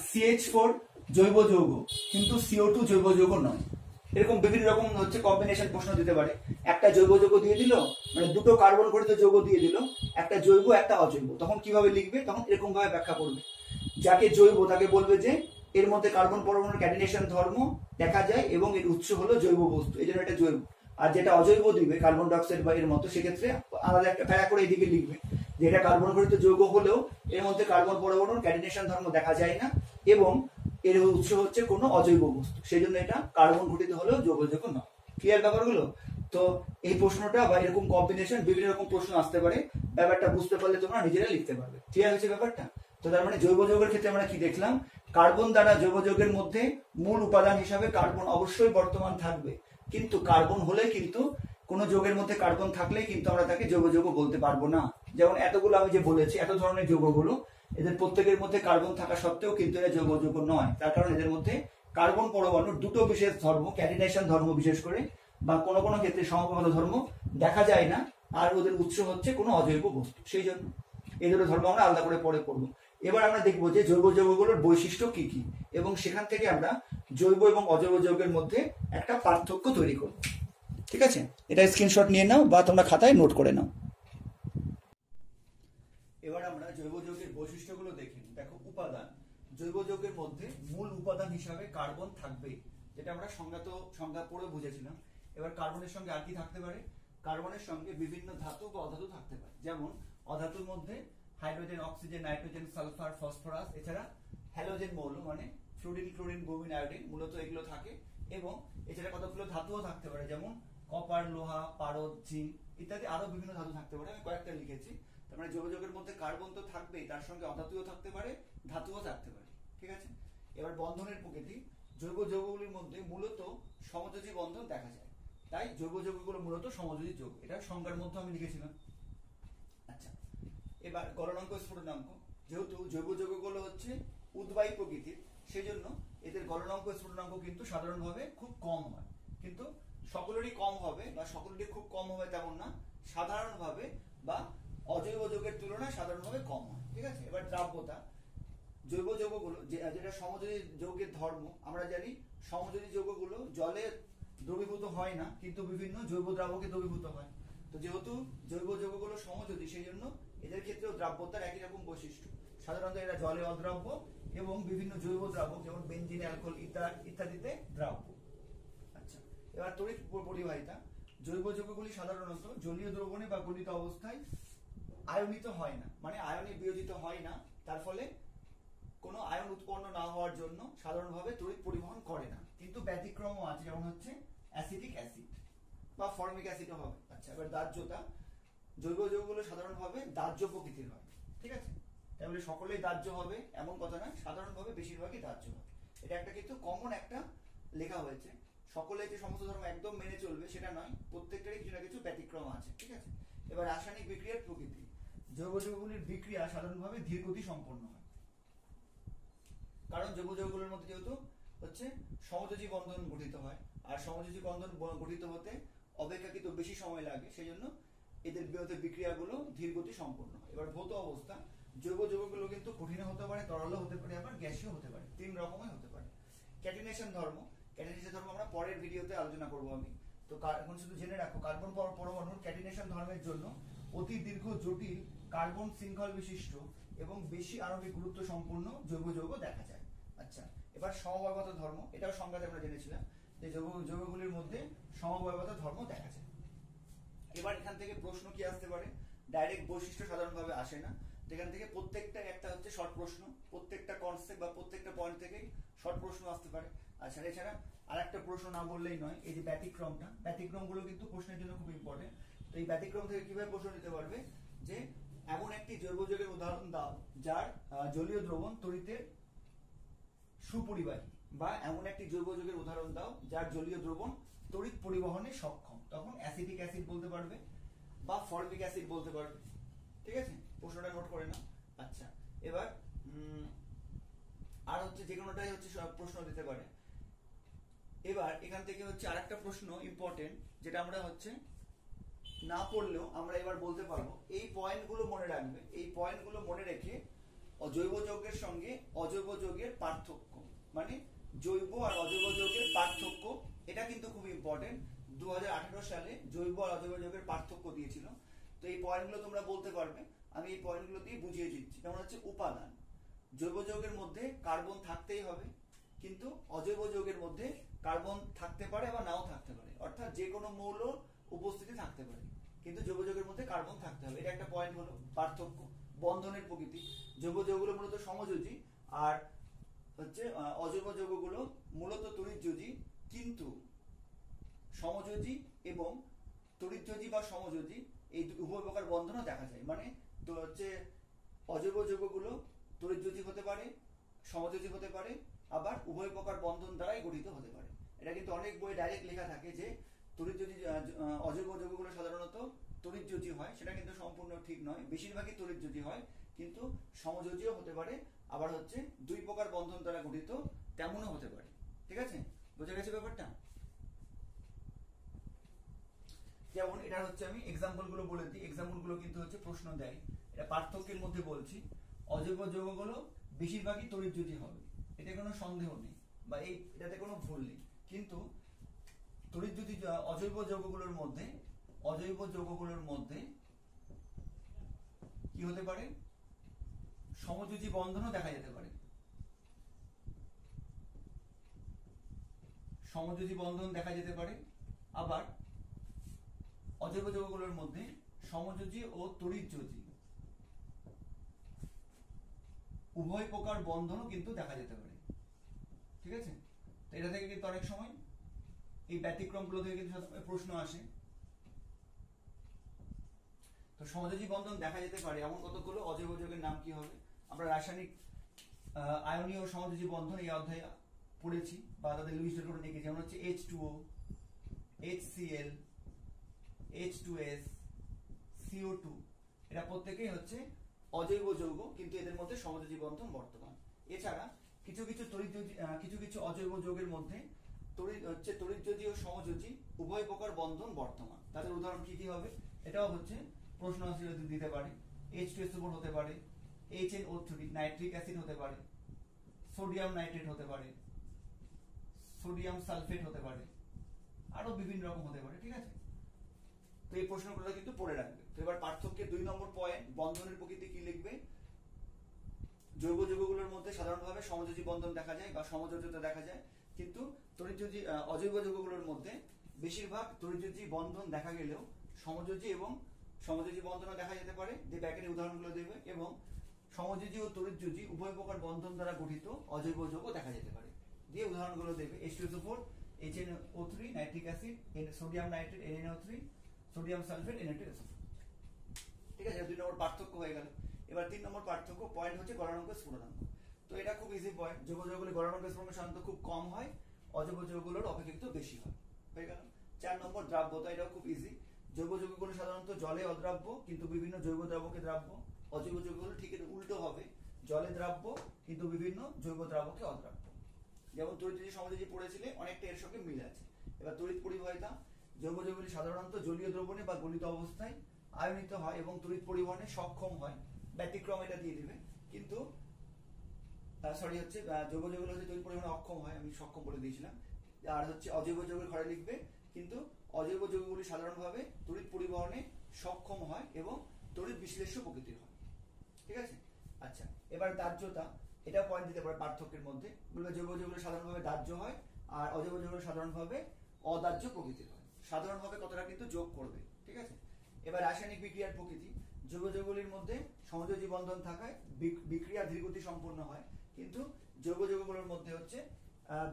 CH4 জৈব যৌগ কিন্তু CO2 জৈব যৌগ নয়। এরকম বিভিন্ন রকম হচ্ছে কম্বিনেশন প্রশ্ন দিতে পারে। একটা জৈব যৌগ দিয়ে দিল, মানে দুটো কার্বন ঘটিত যৌগ দিয়ে দিল, একটা জৈব একটা অজৈব, তখন কিভাবে লিখবে? তখন এরকম ভাবে ব্যাখ্যা করবে, যাকে জৈব তাকে বলবে যে এর মধ্যে কার্বন পরমাণুর ক্যাটিনেশন ধর্ম দেখা যায় এবং এর উৎস হলো জৈব বস্তু, এই জন্য এটা জৈব। আর যেটা অজৈব দিবে কার্বন ডাইঅক্সাইড বা এর মতো, সেক্ষেত্রে আলাদা একটা প্যারা করে এদিকে লিখবে যে এটা কার্বন ঘটিত যৌগ হলেও এর মধ্যে কার্বন পরমাণুর ক্যাটিনেশন ধর্ম দেখা যায় না এবং এর উৎস হচ্ছে কোনো অজৈব বস্তু, সেই জন্য এটা কার্বন ঘটিত হলেও জৈব যৌগ নয়। ক্লিয়ার ব্যাপারগুলো? তো এই প্রশ্নটা বা এরকম কম্বিনেশন বিভিন্ন রকম প্রশ্ন আসতে পারে, ব্যাপারটা বুঝতে পারলে তোমরা নিজেরা লিখতে পারবে। ক্লিয়ার হচ্ছে ব্যাপারটা? তো তার মানে জৈব যৌগের ক্ষেত্রে আমরা কি দেখলাম, কার্বন দ্বারা জৈব যৌগের মধ্যে মূল উপাদান হিসাবে কার্বন অবশ্যই বর্তমান থাকবে, কিন্তু কার্বন হলে কিন্তু কোন যৌগের মধ্যে কার্বন থাকলে কিন্তু আমরা তাকে জৈব যৌগ বলতে পারবো না। যেমন এতগুলো আমি যে বলেছি, এত ধরনের যৌগগুলো, এদের প্রত্যেকের মধ্যে কার্বন থাকা সত্ত্বেও কিন্তু এরা জৈব যৌগ নয়, তার কারণ এদের মধ্যে কার্বন পরমাণুর দুটো বিশেষ ধর্ম, ক্যাটিনেশন ধর্ম বিশেষ করে, বা কোনো কোনো ক্ষেত্রে সমভাবতা ধর্ম দেখা যায় না, আর ওদের উৎস হচ্ছে কোনো অজৈব বস্তু, সেই জন্য এই দুটো ধর্ম আমরা আলাদা করে পরে পড়বো। এবার আমরা দেখবো যে জৈব যৌগগুলোর বৈশিষ্ট্য কি কি, এবং সেখান থেকে আমরা জৈব এবং অজৈব যৌগের মধ্যে একটা পার্থক্য তৈরি করব। ঠিক আছে, এটা স্ক্রিনশট নিয়ে নাও বা তোমরা খাতায় নোট করে নাও। এবার আমরা জৈব যৌগের বৈশিষ্ট্যগুলো দেখি। দেখো, উপাদান, জৈব যৌগের মধ্যে মূল উপাদান হিসাবে কার্বন থাকবে, যেটা আমরা সংজ্ঞা পড়ে বুঝেছিলাম। এবার কার্বনের সঙ্গে আর কি থাকতে পারে? কার্বনের সঙ্গে বিভিন্ন ধাতু বা অধাতু থাকতে পারে। যেমন অধাতুর মধ্যে hydrogen, oxygen, nitrogen, sulphur, phosphorus, এছাড়া হ্যালোজেন মৌল মানে ফ্লুরিন, ক্লোরিন, ব্রোমিন, আয়োডিন, মূলত এগুলো থাকে। এবং এছাড়া কতগুলো ধাতুও থাকতে পারে, যেমন কপার, লোহা, পারদ, জিঙ্ক ইত্যাদি আরো বিভিন্ন ধাতু থাকতে পারে। আমি কয়েকটা লিখেছি। তার মানে জৈব যৌগের মধ্যে কার্বন তো থাকবেই, তার সঙ্গে অধাতুও থাকতে পারে, ধাতুও থাকতে পারে। ঠিক আছে, এবার বন্ধনের প্রকৃতি, জৈব যৌগগুলির মধ্যে মূলত সমযোজী বন্ধন দেখা যায়, তাই জৈব যৌগগুলো মূলত সমযোজী যৌগ, এটা সংজ্ঞার মধ্যে আমি লিখেছিলাম। আচ্ছা, এবার গলনাঙ্ক, স্ফুটনাঙ্ক, যেহেতু জৈব যৌগগুলো হচ্ছে উদ্বায়ী প্রকৃতির, সেই জন্য এদের গলনাঙ্ক, স্ফুটনাঙ্ক কিন্তু সাধারণভাবে খুব কম হয়, কিন্তু সকলেরই কম হবে বা সকলেরই খুব কম হবে তেমন না, সাধারণভাবে বা অজৈব যৌগের তুলনায় সাধারণভাবে কম হয়। ঠিক আছে, এবার দ্রাব্যতা, জৈব যৌগগুলো যেটা সমযোজী যৌগের ধর্ম, আমরা জানি সমযোজী যৌগগুলো জলে দ্রবীভূত হয় না, কিন্তু বিভিন্ন জৈব দ্রাবকে দ্রবীভূত হয়। তো যেহেতু জৈব যৌগগুলো সমযোজী, সেই জন্য এদের ক্ষেত্রেও দ্রাব্যতার একই রকম বৈশিষ্ট্য। সাধারণত এরা জলে অদ্রাব্য এবং বিভিন্ন জৈব দ্রাবক যেমন বেনজিন, অ্যালকোহল ইত্যাদিতে দ্রাব্য। আচ্ছা, এবার তড়িৎ পরিবাহিতা, জৈব যৌগগুলি সাধারণত জলীয় দ্রবণে বা গলিত অবস্থায় আয়নিত হয় না, মানে আয়নে বিয়োজিত হয় না, তার ফলে কোনো আয়ন উৎপন্ন না হওয়ার জন্য সাধারণভাবে তড়িৎ পরিবহন করে না। কিন্তু ব্যতিক্রমও আছে, যেমন হচ্ছে অ্যাসিটিক অ্যাসিড বা ফর্মিক অ্যাসিডও হবে। আচ্ছা, এবার দাহ্যতা, জৈব যৌগগুলো সাধারণভাবে দাহ্য প্রকৃতির হয়। ঠিক আছে, তাই বলে সকলেই দাহ্য হবে এমন কথা নয়, সাধারণভাবে বেশিরভাগই দাহ্য হবে। এটা একটা কিন্তু কমন একটা লেখা হয়েছে, সকলে যে সমস্ত ধর্ম একদম মেনে চলবে সেটা নয়, প্রত্যেকটারই কিছু না কিছু ব্যতিক্রম আছে। ঠিক আছে, এবার রাসায়নিক বিক্রিয়ার প্রকৃতি, জৈব যৌগগুলির বিক্রিয়া সাধারণভাবে ধীরগতি সম্পন্ন হয়, কারণ জৈব যৌগগুলোর মধ্যে যেহেতু হচ্ছে সমযোজী বন্ধন গঠিত হয়, আর সমযোজী বন্ধন গঠিত হতে অপেক্ষাকৃত বেশি সময় লাগে, সেই জন্য এদের বিক্রিয়াগুলো ধীরগতি সম্পন্ন হয়। এবার ভৌত অবস্থা, জৈব যৌগগুলো কিন্তু কঠিন হতে পারে, তরলও হতে পারে, আবার গ্যাসীয় হতে পারে, তিন রকমের হতে পারে। ক্যাটিনেশন ধর্ম, ক্যাটিনেশন ধর্ম আমরা পরের ভিডিওতে আলোচনা করব আমি। তো এখন শুধু জেনে রাখো, কার্বন পরমাণুর ক্যাটিনেশন ধর্মের জন্য অতি দীর্ঘ জটিল কার্বন শৃঙ্খল বিশিষ্ট এবং বেশি আণবিক গুরুত্ব সম্পন্ন জৈব যৌগ দেখা যায়। আচ্ছা, এবার সমবায়বতা ধর্ম, এটাও সংজ্ঞাতে আমরা জেনেছিলাম যে যৌগগুলির মধ্যে সমবায়বতা ধর্ম দেখা যায়। এবার এখান থেকে প্রশ্ন কি আসতে পারে, ডাইরেক্ট বৈশিষ্ট্য সাধারণভাবে আসে না, যেখান থেকে প্রত্যেকটা একটা হচ্ছে শর্ট প্রশ্ন, প্রত্যেকটা কনসেপ্ট বা প্রত্যেকটা পয়েন্ট থেকে শর্ট প্রশ্ন আসতে পারে। আচ্ছা, এছাড়া আর একটা প্রশ্ন না বললেই নয়, এই যে ব্যতিক্রমটা, ব্যতিক্রমগুলো কিন্তু প্রশ্নের জন্য খুব ইম্পর্টেন্ট। তো এই ব্যতিক্রম থেকে কিভাবে প্রশ্ন দিতে পারবে, যে এমন একটি জৈব যৌগের উদাহরণ দাও যার জলীয় দ্রবণ তড়িতের সুপরিবাহী, বা এমন একটি জৈব যৌগের উদাহরণ দাও যার জলীয় দ্রবণ তড়িৎ পরিবহনে সক্ষম, তখন অ্যাসিটিক অ্যাসিড বলতে পারবে বা ফর্মিক অ্যাসিড বলতে পারবে। ঠিক আছে, প্রশ্নটা নোট করে নাও। আচ্ছা, এবার আর হচ্ছে যে কোনোটাই হচ্ছে প্রশ্ন দিতে পারে। এবার এখান থেকে হচ্ছে আরেকটা প্রশ্ন ইম্পর্টেন্ট, যেটা আমরা হচ্ছে না পড়লেও আমরা এবার বলতে পারবো। এই পয়েন্টগুলো মনে রাখবে, এই পয়েন্টগুলো মনে রেখে অজৈব যৌগের সঙ্গে অজৈব যৌগের পার্থক্য, মানে জৈব আর অজৈব যৌগের পার্থক্য, এটা কিন্তু খুব ইম্পর্টেন্ট। 2018 সালে জৈব আর অজৈব যৌগের পার্থক্য দিয়েছিল। তো এই পয়েন্টগুলো তোমরা বলতে পারবে, আমি এই পয়েন্টগুলো দিয়ে বুঝিয়ে দিচ্ছি। যেমন হচ্ছে উপাদান, জৈব যৌগের মধ্যে কার্বন থাকতেই হবে, কিন্তু অজৈব যৌগের মধ্যে কার্বন থাকতে পারে বা নাও থাকতে পারে, অর্থাৎ যে কোনো মৌল উপস্থিতি থাকতে পারে, কিন্তু জৈব যৌগের মধ্যে কার্বন থাকতে হবে। এটা একটা পয়েন্ট হলো পার্থক্য। বন্ধনের প্রকৃতি, জৈব যৌগগুলো মূলত সমযোজী, আর হচ্ছে অজৈব যৌগগুলো মূলত তড়িৎযোজী, কিন্তু সমযোজী এবং তড়িৎযোজী বা সমযোজী এই উভয় প্রকার বন্ধনও দেখা যায়। মানে তো হচ্ছে অজৈব যৌগগুলো তড়িৎযোজী হতে পারে, সমযোজী হতে পারে, আবার উভয় প্রকার বন্ধন দ্বারাই গঠিত হতে পারে। এটা কিন্তু অনেক বইয়ে ডাইরেক্ট লেখা থাকে যে তড়িৎযোজী অজৈব যৌগগুলো সাধারণত তড়িৎযোজী হয়, সেটা কিন্তু সম্পূর্ণ ঠিক নয়, বেশিরভাগই তড়িৎযোজী হয়, কিন্তু সমযোজীও হতে পারে, আবার হচ্ছে দুই প্রকার বন্ধন দ্বারা গঠিত তেমনও হতে পারে। ঠিক আছে, বোঝা গেছে ব্যাপারটা? যেমন এটা হচ্ছে আমি এক্সাম্পল গুলো বলে দিই, এক্সাম্পল গুলো কিন্তু হচ্ছে প্রশ্ন দেয়। এটা পার্থক্যের মধ্যে বলছি, অজৈব যৌগগুলো বেশিরভাগই তড়িৎযোজী হবে, এতে কোনো সন্দেহ নেই বা এটাতে কোনো ভুল নেই, কিন্তু তড়িৎযোজী অজৈব যৌগগুলোর মধ্যে কি হতে পারে, সমযোজী বন্ধনও দেখা যেতে পারে, সমযোজী বন্ধন দেখা যেতে পারে। আবার অজৈব যৌগগুলোর মধ্যে সমযোজী ও তড়িৎযোজী উভয় প্রকার বন্ধনও কিন্তু দেখা যেতে পারে। ঠিক আছে, তো এটা থেকে কিন্তু অনেক সময় এই ব্যতিক্রমগুলো থেকে কিন্তু প্রশ্ন আসে। তো সমযোজী বন্ধন দেখা যেতে পারে এমন কতগুলো অজৈব যৌগের নাম কি হবে, আমরা রাসায়নিক আয়নীয় সমযোজী বন্ধন এই অধ্যায়ে পড়েছি বা তাদের লিস্ট করে দেখেছি। যেমন হচ্ছে H2O, HCl, H2S, CO2, এরা প্রত্যেকেই হচ্ছে অজৈব যৌগ, কিন্তু এদের মধ্যে সমযোজী বন্ধন বর্তমান। এছাড়া কিছু কিছু অজৈব যৌগের মধ্যে তড়িৎযোজী ও সমযোজী উভয় প্রকার বন্ধন বর্তমান। তাদের উদাহরণ কি কি হবে, এটাও হচ্ছে প্রশ্ন দিতে পারে। H2SO4 হতে পারে, HNO3 নাইট্রিক অ্যাসিড হতে পারে, সোডিয়াম নাইট্রেট হতে পারে, সোডিয়াম সালফেট হতে পারে, আরো বিভিন্ন রকম হতে পারে। ঠিক আছে, তো এই প্রশ্নগুলো কিন্তু পড়ে রাখবে। তো এবার পার্থক্যের 2 নম্বর পয়েন্ট, বন্ধনের প্রকৃতি কি লিখবে। জৈব যৌগগুলোর মধ্যে সাধারণভাবে সমযোজী বন্ধন দেখা যায় বা সমযোজিতা দেখা যায়, কিন্তু তড়িৎযোজী অজৈব যৌগগুলোর মধ্যে বেশিরভাগ তড়িৎযোজী বন্ধন দেখা গেলেও সমযোজী এবং সমযোজী বন্ধনও দেখা যেতে পারে। যে ব্যাকেটের উদাহরণগুলো দেবে, এবং সমযোজী ও তড়িৎযোজী উভয় প্রকার বন্ধন দ্বারা গঠিত অজৈব যৌগ দেখা যেতে পারে। দিয়ে উদাহরণগুলো দেবে H2SO4, HNO3 nitric acid, sodium nitrate NaNO3, sodium sulphate Na2SO4। ঠিক আছে, 2 নম্বর পার্থক্য হয়ে গেল। এবার 3 নম্বর পার্থক্য পয়েন্ট হচ্ছে গলনাঙ্ক স্ফুটনাঙ্ক। তো এটা খুব ইজি পয়েন্ট, জৈব যৌগগুলির গলনাঙ্ক স্ফুটনাঙ্ক সাধারণত খুব কম হয়, অজৈব যৌগগুলোর অপেক্ষাকৃত বেশি হয়। হয়ে গেল। 4 নম্বর দ্রাব্যতা, এটাও খুব ইজি। জৈব যৌগগুলো সাধারণত জলে অদ্রাব্য, কিন্তু বিভিন্ন জৈব দ্রাবকে দ্রাব্য। অজৈব যৌগগুলো ঠিক উল্টো হবে, জলে দ্রাব্য কিন্তু বিভিন্ন জৈব দ্রাবকে অদ্রাব্য। যেমন তড়িৎযোজী সমযোজী পড়েছিলে, অনেকটা এর সঙ্গে মিল আছে। এবার তড়িৎ পরিবাহিতা, জৈব যৌগগুলি সাধারণত জলীয় দ্রবণে বা গলিত অবস্থায় আয়নিত হয় এবং তড়িৎ পরিবহনে সক্ষম হয়। ব্যতিক্রম এটা দিয়ে দিবে, কিন্তু সরি হচ্ছে জৈব যৌগগুলো হচ্ছে তড়িৎ পরিবহনে অক্ষম হয়, আমি সক্ষম বলে দিয়েছিলাম। আর হচ্ছে অজৈব যৌগের ঘরে লিখবে, কিন্তু অজৈব যৌগগুলি সাধারণভাবে তড়িৎ পরিবহনে সক্ষম হয় এবং তড়িৎ বিশ্লেষ্য প্রকৃতির হয়। ঠিক আছে, আচ্ছা এবার দাহ্যতা, এটা পয়েন্ট দিতে পারে পার্থক্যের মধ্যে। বলবে জৈব যৌগগুলো সাধারণভাবে দাহ্য হয় আর অজৈব যৌগগুলো সাধারণভাবে অদাহ্য প্রকৃতির হয়। সাধারণভাবে কতটা কিন্তু যোগ করবে। ঠিক আছে, এবার রাসায়নিক বিক্রিয়ার প্রকৃতি, জৈব যৌগগুলির মধ্যে সমযোজী বন্ধন থাকায় বিক্রিয়া ধীরগতি সম্পন্ন হয়, কিন্তু জৈব যৌগগুলোর মধ্যে হচ্ছে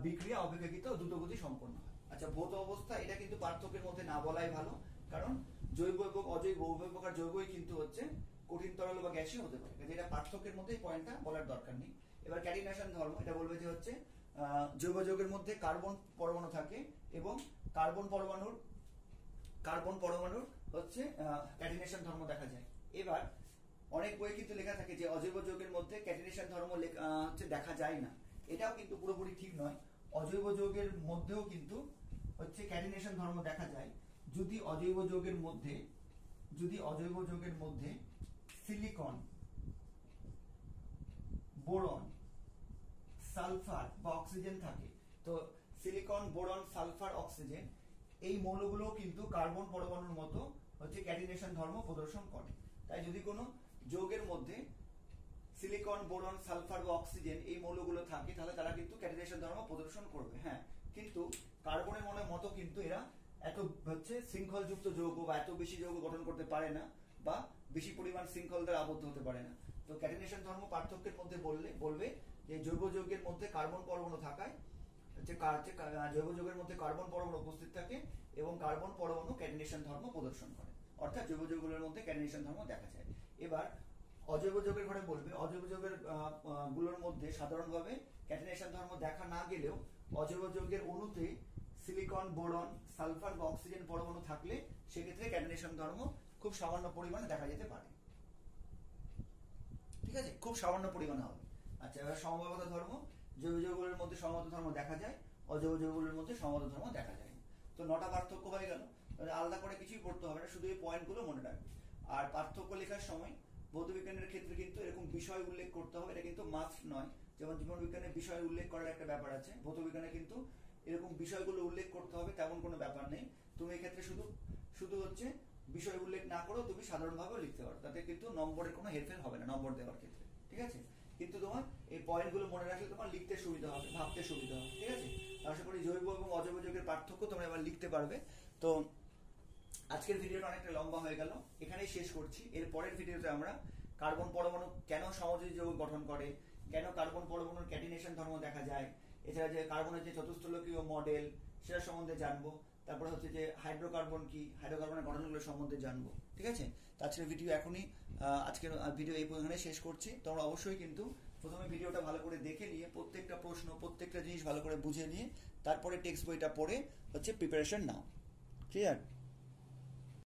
বিক্রিয়া অপেক্ষাকৃত দ্রুতগতি সম্পন্ন হয়। আচ্ছা, ভৌত অবস্থা, এটা কিন্তু পার্থক্যের মধ্যে না বলাই ভালো, কারণ জৈব এবং অজৈব উভয় প্রকার যৌগই কিন্তু হচ্ছে কঠিন তরল বা গ্যাসীয় হতে পারে, এটা পার্থক্যের মধ্যে পয়েন্টটা বলার দরকার নেই। এবার ক্যাটিনেশন ধর্ম, এটা বলবে যে হচ্ছে জৈব যৌগের মধ্যে কার্বন পরমাণু থাকে এবং কার্বন পরমাণুর হচ্ছে ক্যাটিনেশন ধর্ম দেখা যায়। এবার অনেক বই কিন্তু লেখা থাকে যে অজৈব যৌগের মধ্যে ক্যাটিনেশন ধর্ম হচ্ছে দেখা যায় না, এটাও কিন্তু পুরোপুরি ঠিক নয়। অজৈব যৌগের মধ্যেও কিন্তু হচ্ছে ক্যাটিনেশন ধর্ম দেখা যায়, যদি অজৈব যৌগের মধ্যে সিলিকন, বোরন, সালফার বা অক্সিজেন থাকে। তো সিলিকন, বোরন, সালফার, অক্সিজেন এই মৌলগুলো কিন্তু কার্বন পরমাণুর মতো হচ্ছে ক্যাটিনেশন ধর্ম প্রদর্শন করে। তাই যদি কোনো যৌগের মধ্যে সিলিকন, বোরন, সালফার বা অক্সিজেন এই মৌলগুলো থাকে, তাহলে তারা কিন্তু ক্যাটিনেশন ধর্ম প্রদর্শন করবে। হ্যাঁ, কিন্তু কার্বনের মতো কিন্তু এরা এত হচ্ছে শৃঙ্খলযুক্ত যৌগ বা এত বেশি যৌগ গঠন করতে পারে না, বা বেশি পরিমাণ শৃঙ্খল দ্বারা আবদ্ধ হতে পারে না। তো ক্যাটিনেশন ধর্ম পার্থক্যের মধ্যে বলবে যে জৈব যৌগের মধ্যে কার্বন পরমাণু থাকায় জৈব যৌগের মধ্যে কার্বন পরমাণু উপস্থিত থাকে এবং কার্বন পরমাণু ক্যাটিনেশন ধর্ম প্রদর্শন করে, অর্থাৎ জৈব যৌগগুলোর মধ্যে ক্যাটিনেশন ধর্ম দেখা যায়। এবার অজৈব যৌগের ঘরে বলবে অজৈব যৌগের গুলোর মধ্যে সাধারণভাবে ক্যাটিনেশন ধর্ম দেখা না গেলেও অজৈব যৌগের অণুতে সিলিকন, বোরন, সালফার বা অক্সিজেন পরমাণু থাকলে সেক্ষেত্রে ক্যাটিনেশন ধর্ম খুব সামান্য পরিমাণে দেখা যেতে পারে। ঠিক আছে, খুব সামান্য পরিমাণে হবে। আচ্ছা, এবার সমবায়বতা ধর্ম, জৈব যৌগগুলোর মধ্যে সমবায়বতা ধর্ম দেখা যায়, অজৈব যৌগগুলোর মধ্যে সমবায়বতা ধর্ম দেখা যায়। তো 9টা পার্থক্য হয়ে গেল, আলাদা করে কিছুই পড়তে হবে না, শুধু এই পয়েন্টগুলো মনে রাখবে। আর পার্থক্য লেখার সময় ভৌতবিজ্ঞানের ক্ষেত্রে কিন্তু এরকম বিষয় উল্লেখ করতে হবে, এটা কিন্তু মাস্ট নয়। যেমন জীবন বিজ্ঞানের বিষয় উল্লেখ করার একটা ব্যাপার আছে, ভৌতবিজ্ঞানে কিন্তু এরকম বিষয়গুলো উল্লেখ করতে হবে তেমন কোনো ব্যাপার নেই। তুমি এক্ষেত্রে শুধু হচ্ছে বিষয় উল্লেখ না করেও তুমি সাধারণভাবে লিখতে পারো, তাতে কিন্তু নম্বরের কোনো হেরফের হবে না নম্বর দেওয়ার ক্ষেত্রে। ঠিক আছে, কিন্তু তোমার এই পয়েন্টগুলো মনে রাখলে তোমার লিখতে সুবিধা হবে, ভাবতে সুবিধা হবে। ঠিক আছে, আশা করি জৈব এবং অজৈব যৌগের পার্থক্য তোমরা এবার লিখতে পারবে। তো আজকের ভিডিওটা অনেকটা লম্বা হয়ে গেল, এখানেই শেষ করছি। এর পরের ভিডিওতে আমরা কার্বন পরমাণু কেন সমযোজী যৌগ গঠন করে, কেন কার্বন পরমাণুর ক্যাটিনেশন ধর্ম দেখা যায়, এছাড়া যে কার্বনের যে চতুস্থলকীয় মডেল সেটা সম্বন্ধে জানবো, তারপরে হচ্ছে যে হাইড্রোকার্বন কি, হাইড্রোকার্বনের গঠনগুলো সম্বন্ধে জানবো। ঠিক আছে, আজকের ভিডিও আজকের ভিডিও এই পর্যন্ত শেষ করছি। তোমরা অবশ্যই কিন্তু প্রথমে ভিডিওটা ভালো করে দেখে নিয়ে প্রত্যেকটা প্রশ্ন, প্রত্যেকটা জিনিস ভালো করে বুঝে নিয়ে তারপরে টেক্সট বইটা পড়ে হচ্ছে প্রিপারেশন নাও। ক্লিয়ার?